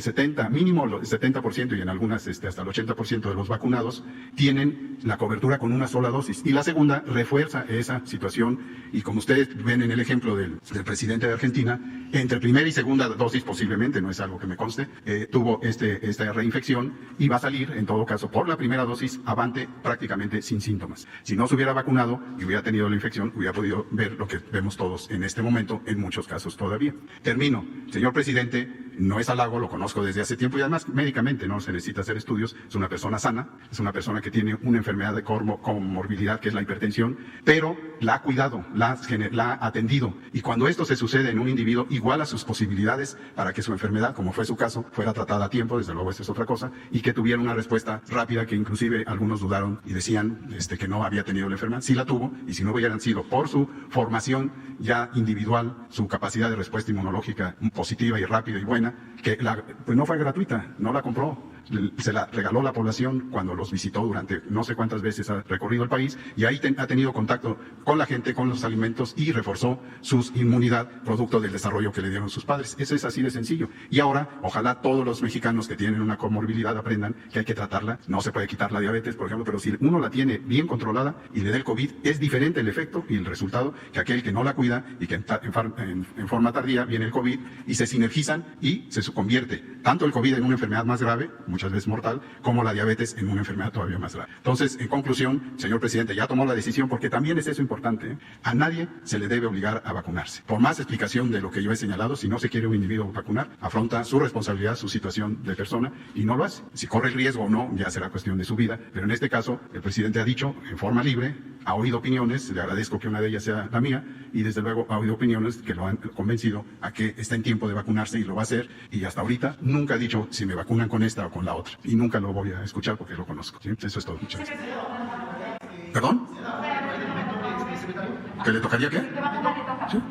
mínimo el 70% y en algunas hasta el 80% de los vacunados tienen la cobertura con una sola dosis. Y la segunda refuerza esa situación y como ustedes ven en el ejemplo del presidente de Argentina, entre primera y segunda dosis posiblemente, no es algo que me conste, tuvo esta reinfección y va a salir en todo caso por la primera dosis avante prácticamente sin síntomas. Si no se hubiera vacunado y hubiera tenido la infección, hubiera podido ver lo que vemos todos en este momento, en muchos casos todavía. Termino. Señor presidente, no es halago, lo conozco desde hace tiempo y además médicamente no se necesita hacer estudios, es una persona sana, es una persona que tiene una enfermedad de comorbilidad que es la hipertensión, pero la ha cuidado, la ha atendido y cuando esto se sucede en un individuo iguala sus posibilidades para que su enfermedad, como fue su caso, fuera tratada a tiempo, desde luego esta es otra cosa, y que tuviera una respuesta rápida que inclusive algunos dudaron y decían que no había tenido la enfermedad, sí la tuvo y si no hubieran sido por su formación ya individual, su capacidad de respuesta inmunológica positiva y rápida y buena, que pues no fue gratuita, no la compró. Se la regaló la población cuando los visitó durante no sé cuántas veces ha recorrido el país y ahí ha tenido contacto con la gente, con los alimentos y reforzó su inmunidad producto del desarrollo que le dieron sus padres. Eso es así de sencillo. Y ahora, ojalá todos los mexicanos que tienen una comorbilidad aprendan que hay que tratarla. No se puede quitar la diabetes, por ejemplo, pero si uno la tiene bien controlada y le da el COVID, es diferente el efecto y el resultado que aquel que no la cuida y que en forma tardía viene el COVID y se sinergizan y se convierte tanto el COVID en una enfermedad más grave, muy muchas veces mortal, como la diabetes en una enfermedad todavía más grave. Entonces, en conclusión, señor presidente, ya tomó la decisión, porque también es eso importante, ¿eh? A nadie se le debe obligar a vacunarse. Por más explicación de lo que yo he señalado, si no se quiere un individuo vacunar, afronta su responsabilidad, su situación de persona y no lo hace. Si corre el riesgo o no, ya será cuestión de su vida, pero en este caso, el presidente ha dicho en forma libre, ha oído opiniones, le agradezco que una de ellas sea la mía, y desde luego ha oído opiniones que lo han convencido a que está en tiempo de vacunarse y lo va a hacer, y hasta ahorita nunca ha dicho si me vacunan con esta o con la otra, y nunca lo voy a escuchar porque lo conozco. ¿Sí? Eso es todo. Muchas gracias. ¿Perdón? ¿Que le tocaría qué? ¿Sí?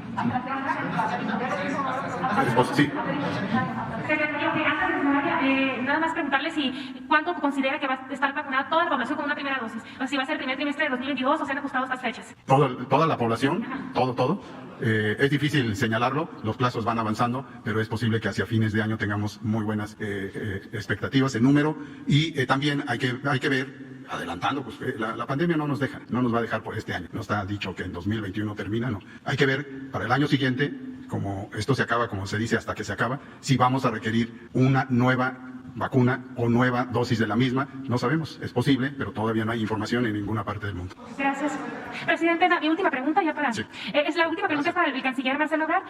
Sí. Nada más preguntarle cuándo considera que va a estar vacunada toda la población con una primera dosis, o si va a ser el primer trimestre de 2022 o se han ajustado estas fechas. Toda la población, todo. Es difícil señalarlo, los plazos van avanzando, pero es posible que hacia fines de año tengamos muy buenas expectativas en número, y también hay que ver, adelantando, pues la pandemia no nos va a dejar por este año. No está dicho que en 2021 termina, no. Hay que ver para el año siguiente, como esto se acaba, como se dice, hasta que se acaba, si vamos a requerir una nueva vacuna o nueva dosis de la misma. No sabemos, es posible, pero todavía no hay información en ninguna parte del mundo. Gracias. Presidente, mi última pregunta ya para... Sí. La última pregunta es para el canciller Marcelo Ebrard.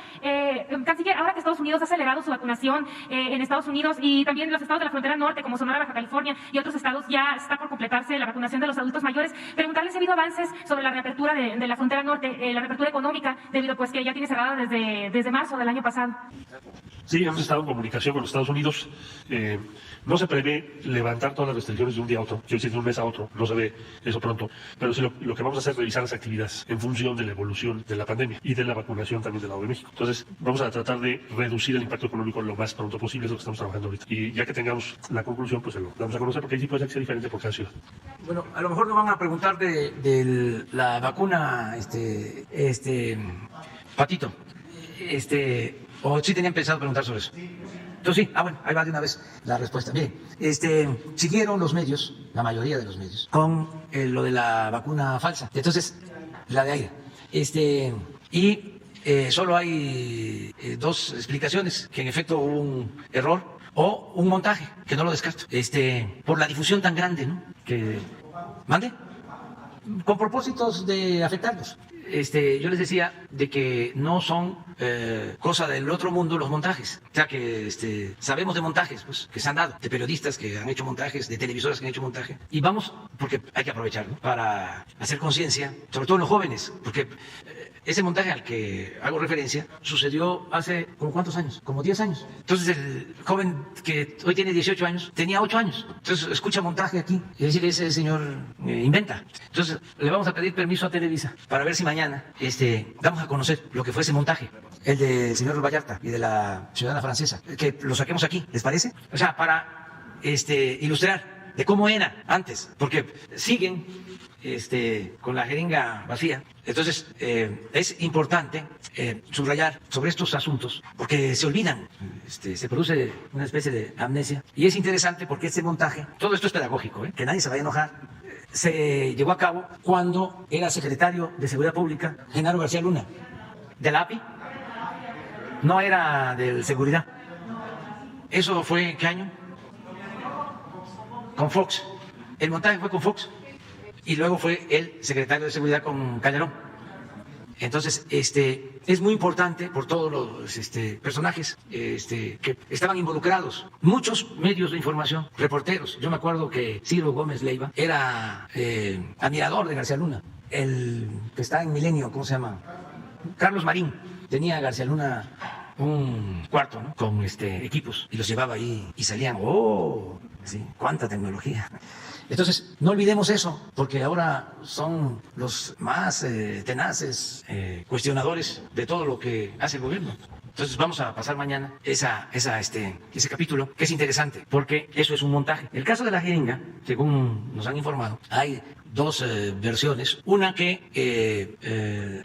Canciller, ahora que Estados Unidos ha acelerado su vacunación en Estados Unidos y también los estados de la frontera norte, como Sonora, Baja California y otros estados, ya está por completarse la vacunación de los adultos mayores, preguntarle si ha habido avances sobre la reapertura de la frontera norte, la reapertura económica, debido pues que ya tiene cerrada desde marzo del año pasado. Sí, hemos estado en comunicación con los Estados Unidos. No se prevé levantar todas las restricciones de un día a otro, quiero decir de un mes a otro, no se ve eso pronto, pero sí lo que vamos a hacer es revisar las actividades en función de la evolución de la pandemia y de la vacunación también del lado de México. Entonces vamos a tratar de reducir el impacto económico lo más pronto posible, es lo que estamos trabajando ahorita. Y ya que tengamos la conclusión, pues se lo damos a conocer, porque ahí sí puede ser diferente por cada ciudad. Bueno, a lo mejor nos van a preguntar de la vacuna, Patito, o sí tenían pensado preguntar sobre eso. Entonces sí, bueno, ahí va de una vez la respuesta. Miren, siguieron los medios, la mayoría de los medios, con lo de la vacuna falsa. Entonces, la de aire. Solo hay dos explicaciones, que en efecto hubo un error o un montaje, que no lo descarto, por la difusión tan grande, ¿no? Que mande, con propósitos de afectarlos. Yo les decía de que no son cosa del otro mundo los montajes. O sea que sabemos de montajes pues, que se han dado, de periodistas que han hecho montajes, de televisoras que han hecho montaje. Y vamos, porque hay que aprovecharlo para hacer conciencia, sobre todo en los jóvenes, porque ese montaje al que hago referencia sucedió hace, ¿como cuántos años? Como 10 años. Entonces el joven que hoy tiene 18 años, tenía 8 años. Entonces escucha montaje aquí y decir, ese señor inventa. Entonces le vamos a pedir permiso a Televisa para ver si mañana damos a conocer lo que fue ese montaje, el del señor Vallarta y de la ciudadana francesa, que lo saquemos aquí, ¿les parece? O sea, para ilustrar de cómo era antes, porque siguen con la jeringa vacía. Entonces, es importante subrayar sobre estos asuntos, porque se olvidan, se produce una especie de amnesia, y es interesante porque este montaje, todo esto es pedagógico, que nadie se vaya a enojar, se llevó a cabo cuando era secretario de Seguridad Pública Genaro García Luna, de la API, no era de Seguridad. ¿Eso fue en qué año? Con Fox. El montaje fue con Fox. Y luego fue el secretario de Seguridad con Calderón. Entonces, es muy importante por todos los personajes que estaban involucrados. Muchos medios de información, reporteros. Yo me acuerdo que Ciro Gómez Leiva era admirador de García Luna. El que está en Milenio, ¿cómo se llama? Carlos Marín. Tenía a García Luna un cuarto, ¿no? Con equipos, y los llevaba ahí y salían, sí, cuánta tecnología. Entonces, no olvidemos eso, porque ahora son los más tenaces cuestionadores de todo lo que hace el gobierno. Entonces vamos a pasar mañana ese capítulo, que es interesante, porque eso es un montaje. El caso de la jeringa, según nos han informado, hay dos versiones. Una que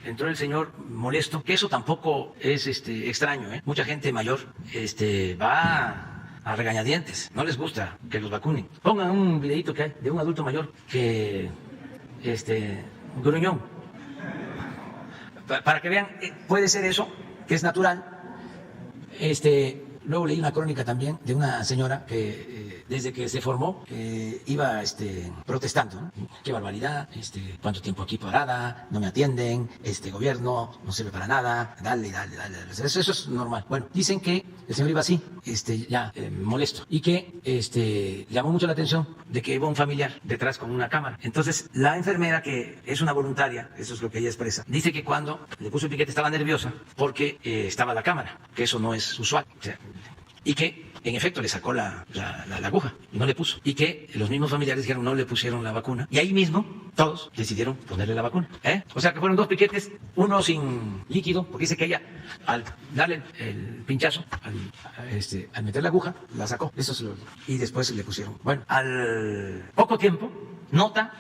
entró el señor molesto, que eso tampoco es extraño, Mucha gente mayor va a regañadientes, no les gusta que los vacunen. Pongan un videito que hay de un adulto mayor que gruñón, para que vean, puede ser eso, que es natural, Luego leí una crónica también de una señora que desde que se formó iba protestando, ¿no? Qué barbaridad, cuánto tiempo aquí parada, no me atienden, este gobierno no sirve para nada, dale. Eso es normal. Bueno, dicen que el señor iba así, ya molesto, y que llamó mucho la atención de que iba un familiar detrás con una cámara. Entonces, la enfermera, que es una voluntaria, eso es lo que ella expresa, dice que cuando le puso el piquete estaba nerviosa porque estaba la cámara, que eso no es usual. O sea, y que en efecto le sacó la aguja y no le puso, y que los mismos familiares dijeron no le pusieron la vacuna, y ahí mismo todos decidieron ponerle la vacuna, o sea que fueron 2 piquetes, uno sin líquido, porque dice que ella al darle el pinchazo, al meter la aguja, la sacó, y después le pusieron. Bueno, al poco tiempo, nota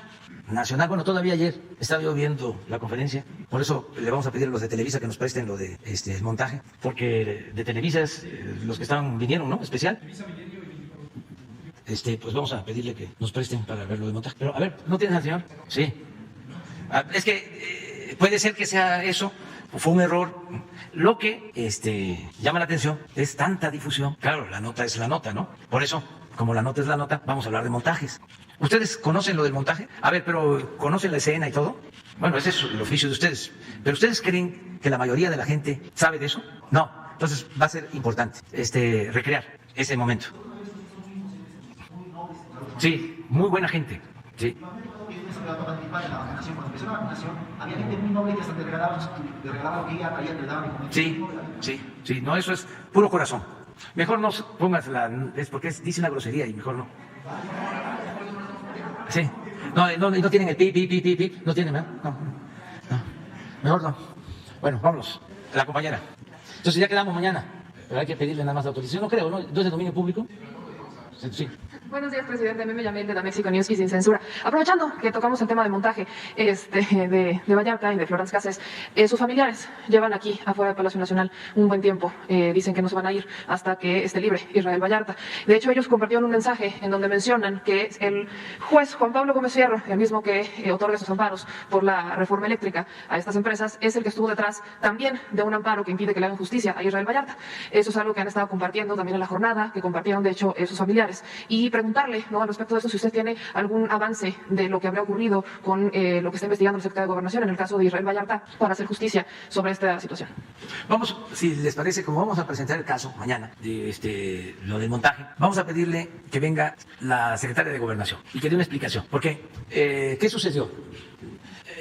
nacional, bueno, todavía ayer estaba yo viendo la conferencia, por eso le vamos a pedir a los de Televisa que nos presten lo de el montaje, porque de Televisa es los que vinieron, ¿no? Especial. Pues vamos a pedirle que nos presten para ver lo de montaje. Pero a ver, ¿no tienes al señor? Sí. Es que puede ser que sea eso, fue un error. Lo que llama la atención es tanta difusión. Claro, la nota es la nota, ¿no? Por eso, como la nota es la nota, vamos a hablar de montajes. ¿Ustedes conocen lo del montaje? A ver, pero ¿conocen la escena y todo? Bueno, ese es el oficio de ustedes. ¿Pero ustedes creen que la mayoría de la gente sabe de eso? No. Entonces va a ser importante recrear ese momento. Sí, muy buena gente. Sí. Sí, no, eso es puro corazón. Mejor no pongas es porque dice una grosería y mejor no. Sí, no tienen el pi, no tienen, ¿verdad? No, mejor no. Bueno, vámonos, la compañera. Entonces ya quedamos mañana, pero hay que pedirle nada más la autorización, no creo, ¿no? ¿No es de dominio público? Sí. Buenos días, presidente. A mí me llamé de la Mexico News y sin censura. Aprovechando que tocamos el tema de montaje de Vallarta y de Florence Cassés, sus familiares llevan aquí, afuera del Palacio Nacional, un buen tiempo. Dicen que no se van a ir hasta que esté libre Israel Vallarta. De hecho, ellos compartieron un mensaje en donde mencionan que el juez Juan Pablo Gómez Fierro, el mismo que otorga esos amparos por la reforma eléctrica a estas empresas, es el que estuvo detrás también de un amparo que impide que le hagan justicia a Israel Vallarta. Eso es algo que han estado compartiendo también en la jornada, que compartieron, de hecho, sus familiares. Y preguntarle, ¿no?, al respecto de esto, si usted tiene algún avance de lo que habría ocurrido con lo que está investigando el secretario de Gobernación en el caso de Israel Vallarta para hacer justicia sobre esta situación. Vamos, si les parece, como vamos a presentar el caso mañana de lo del montaje, vamos a pedirle que venga la secretaria de Gobernación y que dé una explicación. Porque, ¿qué sucedió?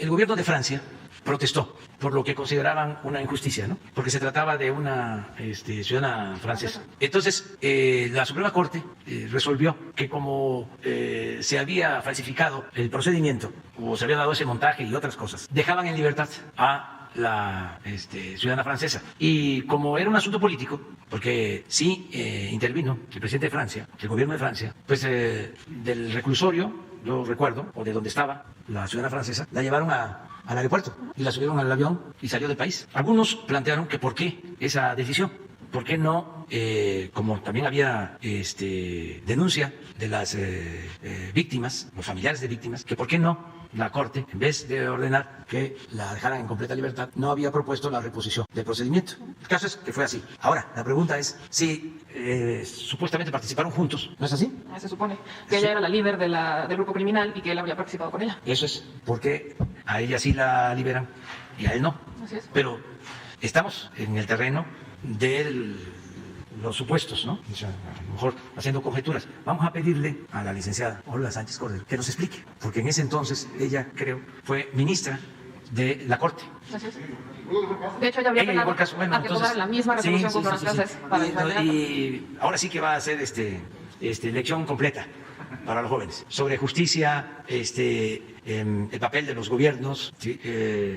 El gobierno de Francia protestó por lo que consideraban una injusticia, ¿no? Porque se trataba de una ciudadana francesa. Entonces, la Suprema Corte resolvió que como se había falsificado el procedimiento, o se había dado ese montaje y otras cosas, dejaban en libertad a la ciudadana francesa. Y como era un asunto político, porque sí intervino el presidente de Francia, el gobierno de Francia, pues del reclusorio, yo recuerdo, o de donde estaba la ciudadana francesa, la llevaron al aeropuerto y la subieron al avión y salió del país. Algunos plantearon que por qué esa decisión, por qué no, como también había denuncia de las víctias, los familiares de víctimas, que por qué no la Corte, en vez de ordenar que la dejaran en completa libertad, no había propuesto la reposición del procedimiento. El caso es que fue así. Ahora, la pregunta es si supuestamente participaron juntos, ¿no es así? Se supone que ella era la líder del grupo criminal y que él habría participado con ella. Eso es, porque a ella sí la liberan y a él no. Así es. Pero estamos en el terreno de los supuestos, ¿no? O sea, a lo mejor haciendo conjeturas. Vamos a pedirle a la licenciada Olga Sánchez Cordero que nos explique, porque en ese entonces ella, creo, fue ministra de la Corte. Así es. De hecho, ella habría llevó el caso. Bueno, a que tomara la misma resolución con Florence Cassés para Israel. Y ahora sí que va a ser lección completa para los jóvenes sobre justicia, el papel de los gobiernos, ¿sí?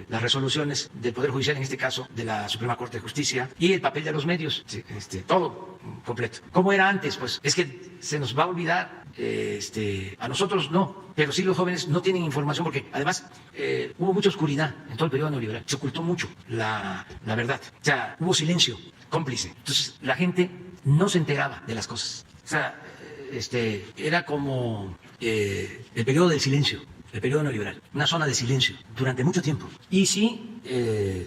Las resoluciones del Poder Judicial, en este caso de la Suprema Corte de Justicia, y el papel de los medios, ¿sí? Todo completo. ¿Cómo era antes? Pues es que se nos va a olvidar, a nosotros no, pero sí los jóvenes no tienen información porque además hubo mucha oscuridad en todo el periodo neoliberal, se ocultó mucho la verdad, o sea, hubo silencio cómplice, entonces la gente no se enteraba de las cosas, o sea, era como el periodo del silencio, el periodo neoliberal, una zona de silencio durante mucho tiempo. Y sí,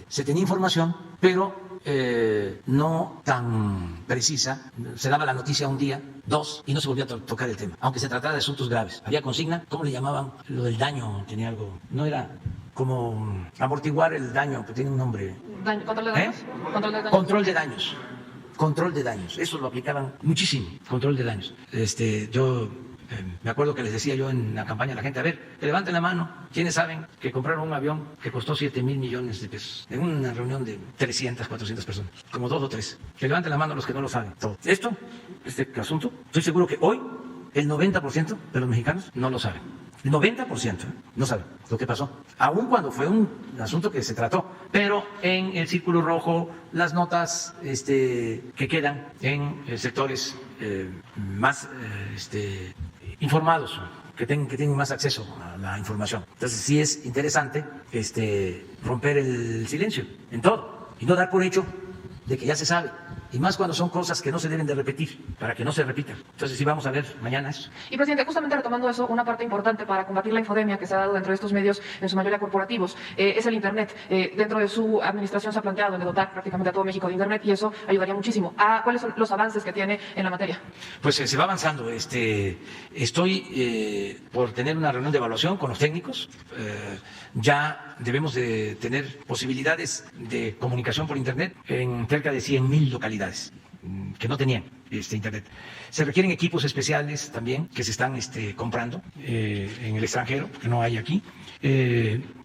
se tenía información, pero no tan precisa. Se daba la noticia un día, 2, y no se volvía a tocar el tema, aunque se tratara de asuntos graves. Había consigna, ¿cómo le llamaban? Lo del daño tenía algo, no era como amortiguar el daño, pero tiene un nombre. ¿Control de daños? Control de daños. Control de daños. Eso lo aplicaban muchísimo, control de daños. Yo me acuerdo que les decía yo en la campaña a la gente, a ver, que levanten la mano, ¿quiénes saben que compraron un avión que costó 7,000 millones de pesos? En una reunión de 300, 400 personas, como 2 o 3. Que levanten la mano los que no lo saben. Todo. Este asunto, estoy seguro que hoy el 90% de los mexicanos no lo saben. El 90% no saben lo que pasó, aun cuando fue un asunto que se trató, pero en el círculo rojo, las notas que quedan en sectores más informados, que tienen más acceso a la información. Entonces sí es interesante romper el silencio en todo y no dar por hecho de que ya se sabe. Y más cuando son cosas que no se deben de repetir, para que no se repitan. Entonces sí vamos a ver mañana eso. Y presidente, justamente retomando eso, una parte importante para combatir la infodemia que se ha dado dentro de estos medios, en su mayoría corporativos, es el Internet. Dentro de su administración se ha planteado el de dotar prácticamente a todo México de Internet y eso ayudaría muchísimo. ¿Cuáles son los avances que tiene en la materia? Pues se va avanzando. Estoy por tener una reunión de evaluación con los técnicos. Ya debemos de tener posibilidades de comunicación por Internet en cerca de 100,000 localidades que no tenían Internet. Se requieren equipos especiales también que se están comprando en el extranjero, que no hay aquí,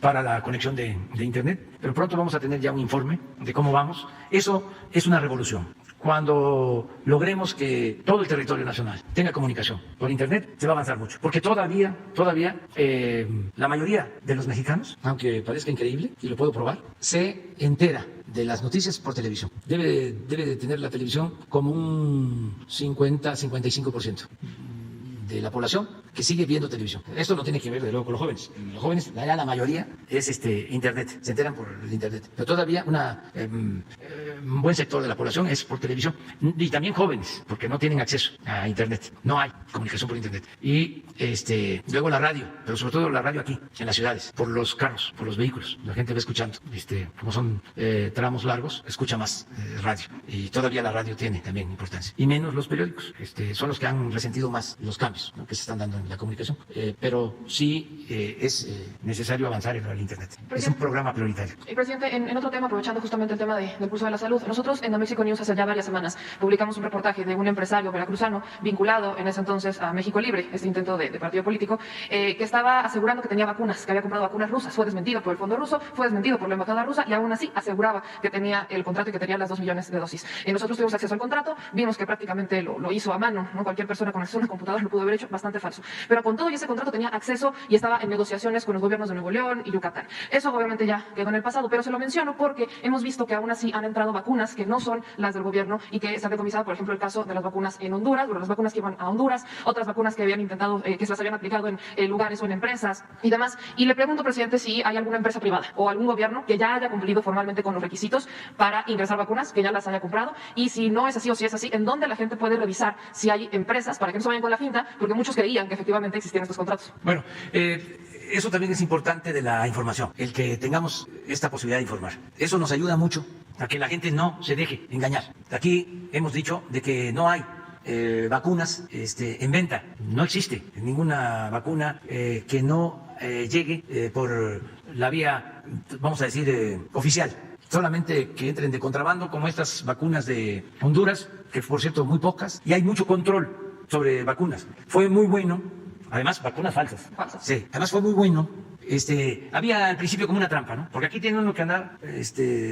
para la conexión de Internet. Pero pronto vamos a tener ya un informe de cómo vamos. Eso es una revolución. Cuando logremos que todo el territorio nacional tenga comunicación por Internet, se va a avanzar mucho. Porque todavía, la mayoría de los mexicanos, aunque parezca increíble, y lo puedo probar, se entera de las noticias por televisión. Debe de tener la televisión como un 50-55% de la población que sigue viendo televisión. Esto no tiene que ver de luego con los jóvenes. Los jóvenes, la mayoría es Internet, se enteran por el Internet. Pero todavía un buen sector de la población es por televisión. Y también jóvenes, porque no tienen acceso a Internet. No hay comunicación por Internet. Y luego la radio, pero sobre todo la radio aquí, en las ciudades, por los carros, por los vehículos. La gente va escuchando. Como son tramos largos, escucha más radio. Y todavía la radio tiene también importancia. Y menos los periódicos. Son los que han resentido más los cambios, ¿no?, que se están dando en la comunicación. Pero sí es necesario avanzar en el Internet. Es un programa prioritario. Y presidente, en otro tema, aprovechando justamente el tema del pulso de la salud, nosotros en The Mexico News hace ya varias semanas publicamos un reportaje de un empresario veracruzano vinculado en ese entonces a México Libre, este intento de partido político, que estaba asegurando que tenía vacunas, que había comprado vacunas rusas. Fue desmentido por el Fondo Ruso, fue desmentido por la Embajada Rusa y aún así aseguraba que tenía el contrato y que tenía las 2 millones de dosis. Nosotros tuvimos acceso al contrato, vimos que prácticamente lo hizo a mano, ¿no? Cualquier persona con acceso a una computadora lo pudo haber hecho, bastante falso. Pero con todo y ese contrato tenía acceso y estaba en negociaciones con los gobiernos de Nuevo León y Yucatán. Eso obviamente ya quedó en el pasado, pero se lo menciono porque hemos visto que aún así han entrado vacunas que no son las del gobierno y que se han decomisado, por ejemplo, el caso de las vacunas en Honduras, las vacunas que iban a Honduras, otras vacunas que habían intentado, que se las habían aplicado en lugares o en empresas y demás. Y le pregunto, presidente, si hay alguna empresa privada o algún gobierno que ya haya cumplido formalmente con los requisitos para ingresar vacunas, que ya las haya comprado, y si no es así o si es así, ¿en dónde la gente puede revisar si hay empresas para que no se vayan con la finta? Porque muchos creían que efectivamente existían estos contratos. Bueno, eso también es importante de la información, el que tengamos esta posibilidad de informar. Eso nos ayuda mucho a que la gente no se deje engañar. Aquí hemos dicho de que no hay vacunas en venta. No existe ninguna vacuna que no llegue por la vía, vamos a decir, oficial. Solamente que entren de contrabando, como estas vacunas de Honduras, que por cierto muy pocas, y hay mucho control sobre vacunas. Fue muy bueno, además vacunas falsas. Sí, además fue muy bueno. Había al principio como una trampa, ¿no? Porque aquí tiene uno que andar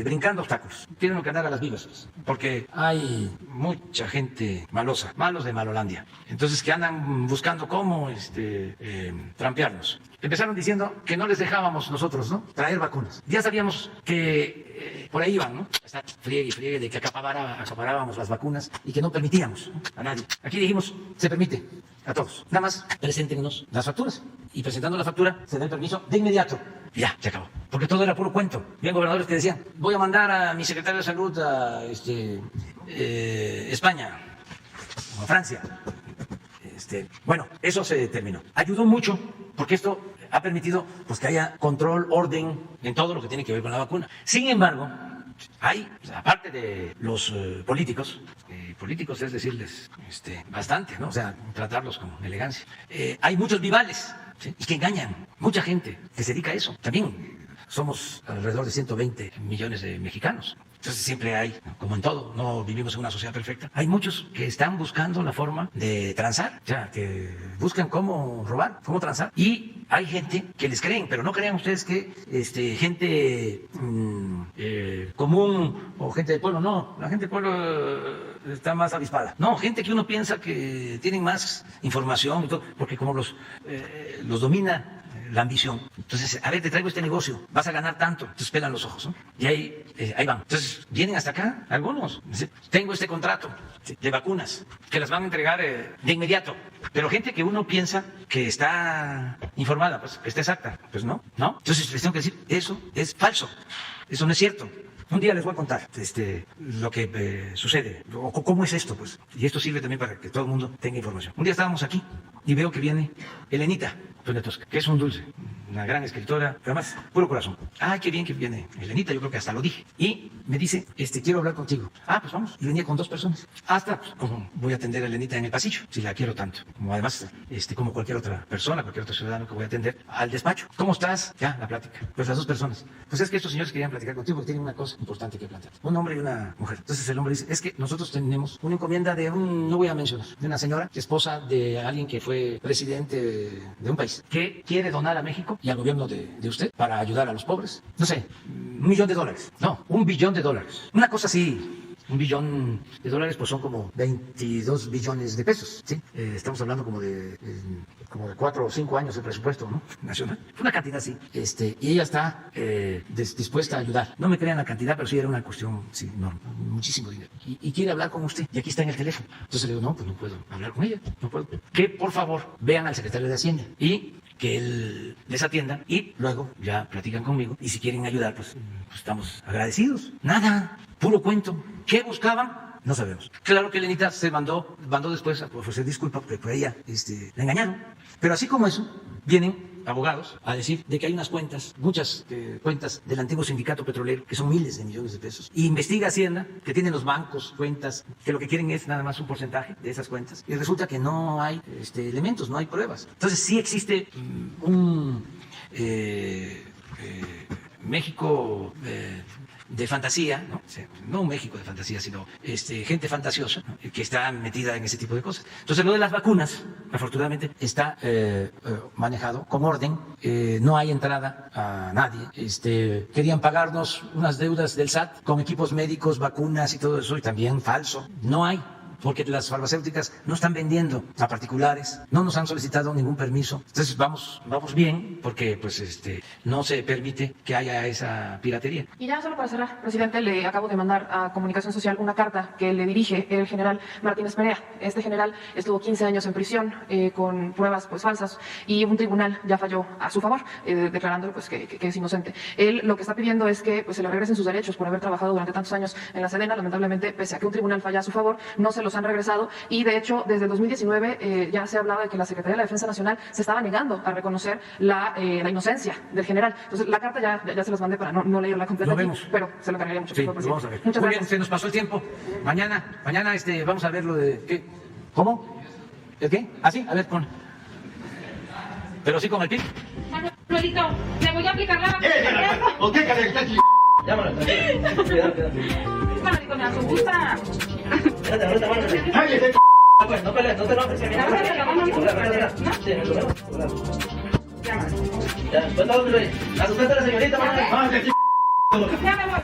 brincando obstáculos, tiene uno que andar a las vivas, porque hay mucha gente malosa, malos de Malolandia, entonces que andan buscando cómo trampearnos. Empezaron diciendo que no les dejábamos nosotros, ¿no?, traer vacunas. Ya sabíamos que por ahí iban, ¿no? Está friegue de que acaparábamos las vacunas y que no permitíamos, ¿no?, a nadie. Aquí dijimos, se permite a todos. Nada más preséntenos las facturas. Y presentando la factura, se da el permiso de inmediato. Y ya, se acabó. Porque todo era puro cuento. Había gobernadores que decían, voy a mandar a mi secretario de salud a España o a Francia. Bueno, eso se terminó. Ayudó mucho porque esto ha permitido pues que haya control, orden en todo lo que tiene que ver con la vacuna. Sin embargo, Hay, aparte de los políticos es decirles bastante, ¿no? O sea, tratarlos con elegancia. Hay muchos vivales, ¿sí? Y que engañan, mucha gente que se dedica a eso. También somos alrededor de 120 millones de mexicanos. Entonces siempre hay, como en todo, no vivimos en una sociedad perfecta. Hay muchos que están buscando la forma de transar, o sea, que buscan cómo robar, cómo transar. Y hay gente que les creen, pero no crean ustedes que gente común o gente del pueblo, no. La gente del pueblo está más avispada. No, gente que uno piensa que tienen más información y todo, porque como los domina la ambición. Entonces, a ver, te traigo este negocio, vas a ganar tanto. Entonces pelan los ojos, ¿no? Y ahí van. Entonces, vienen hasta acá algunos. Dicen, tengo este contrato de vacunas que las van a entregar de inmediato. Pero gente que uno piensa que está informada, pues que está exacta. Pues no. Entonces, les tengo que decir, eso es falso. Eso no es cierto. Un día les voy a contar lo que sucede, o cómo es esto, pues. Y esto sirve también para que todo el mundo tenga información. Un día estábamos aquí y veo que viene Elenita Poniatowska, que es un dulce, una gran escritora, pero además, puro corazón. Ay, qué bien que viene Elenita, yo creo que hasta lo dije. Y me dice, quiero hablar contigo. Ah, pues vamos. Y venía con 2 personas. Hasta, pues, como voy a atender a Elenita en el pasillo, si la quiero tanto. Como además, como cualquier otra persona, cualquier otro ciudadano que voy a atender al despacho. ¿Cómo estás? Ya, la plática. Pues las 2 personas. Pues es que estos señores querían platicar contigo porque tienen una cosa importante que plantear. Un hombre y una mujer. Entonces el hombre dice, es que nosotros tenemos una encomienda de no voy a mencionar, de una señora, esposa de alguien que fue presidente de un país, que quiere donar a México y al gobierno de usted para ayudar a los pobres. No sé, $1 millón. No, $1 billón. Una cosa así. $1 billón, pues son como 22 billones de pesos, ¿sí? Estamos hablando como de 4 o 5 años de presupuesto, ¿no? Nacional. Una cantidad así. Y ella está dispuesta a ayudar. No me crean la cantidad, pero sí era una cuestión, sí, no, muchísimo dinero. Y quiere hablar con usted. Y aquí está en el teléfono. Entonces le digo, no, pues no puedo hablar con ella. No puedo. Que por favor vean al secretario de Hacienda y que él les atienda y luego ya platican conmigo. Y si quieren ayudar, pues estamos agradecidos. Nada. Puro cuento. ¿Qué buscaban? No sabemos. Claro que Elenita se mandó después a ofrecer disculpas porque por ella la engañaron. Pero así como eso, vienen abogados a decir de que hay unas cuentas, muchas cuentas del antiguo sindicato petrolero, que son miles de millones de pesos. Y investiga Hacienda, que tienen los bancos, cuentas, que lo que quieren es nada más un porcentaje de esas cuentas. Y resulta que no hay elementos, no hay pruebas. Entonces sí existe un México de fantasía, ¿no? O sea, no un México de fantasía, sino gente fantasiosa, ¿no? Que está metida en ese tipo de cosas. Entonces lo de las vacunas, afortunadamente, está manejado con orden, no hay entrada a nadie. Querían pagarnos unas deudas del SAT con equipos médicos, vacunas y todo eso, y también falso. No hay. Porque las farmacéuticas no están vendiendo a particulares, no nos han solicitado ningún permiso. Entonces vamos bien, porque pues no se permite que haya esa piratería. Y ya solo para cerrar, presidente, le acabo de mandar a Comunicación Social una carta que le dirige el general Martínez Perea. Este general estuvo 15 años en prisión con pruebas pues falsas y un tribunal ya falló a su favor, declarando pues que es inocente. Él lo que está pidiendo es que pues se le regresen sus derechos por haber trabajado durante tantos años en la Sedena. Lamentablemente, pese a que un tribunal falla a su favor, no se los han regresado y de hecho desde el 2019 ya se hablaba de que la Secretaría de la Defensa Nacional se estaba negando a reconocer la inocencia del general. Entonces la carta ya se las mandé para no leerla completa aquí, pero se lo encargaría mucho. Sí, lo vamos a ver. Muchas Muy gracias. bien, se nos pasó el tiempo. Mañana vamos a ver lo de ¿qué? ¿Cómo? ¿El qué? ¿Ah, sí? A ver, pon. Pero sí con el PIB. Manuelito, le voy a aplicar la vacuna. ¿O qué cara está aquí? Llámalo, cuidado. Manuelito, me asusta. ¡Cállate! No pelees, no te enojes. Ya, ¿cuánto dónde? ¿Asustaste a la señorita, Manuel? Ya me voy.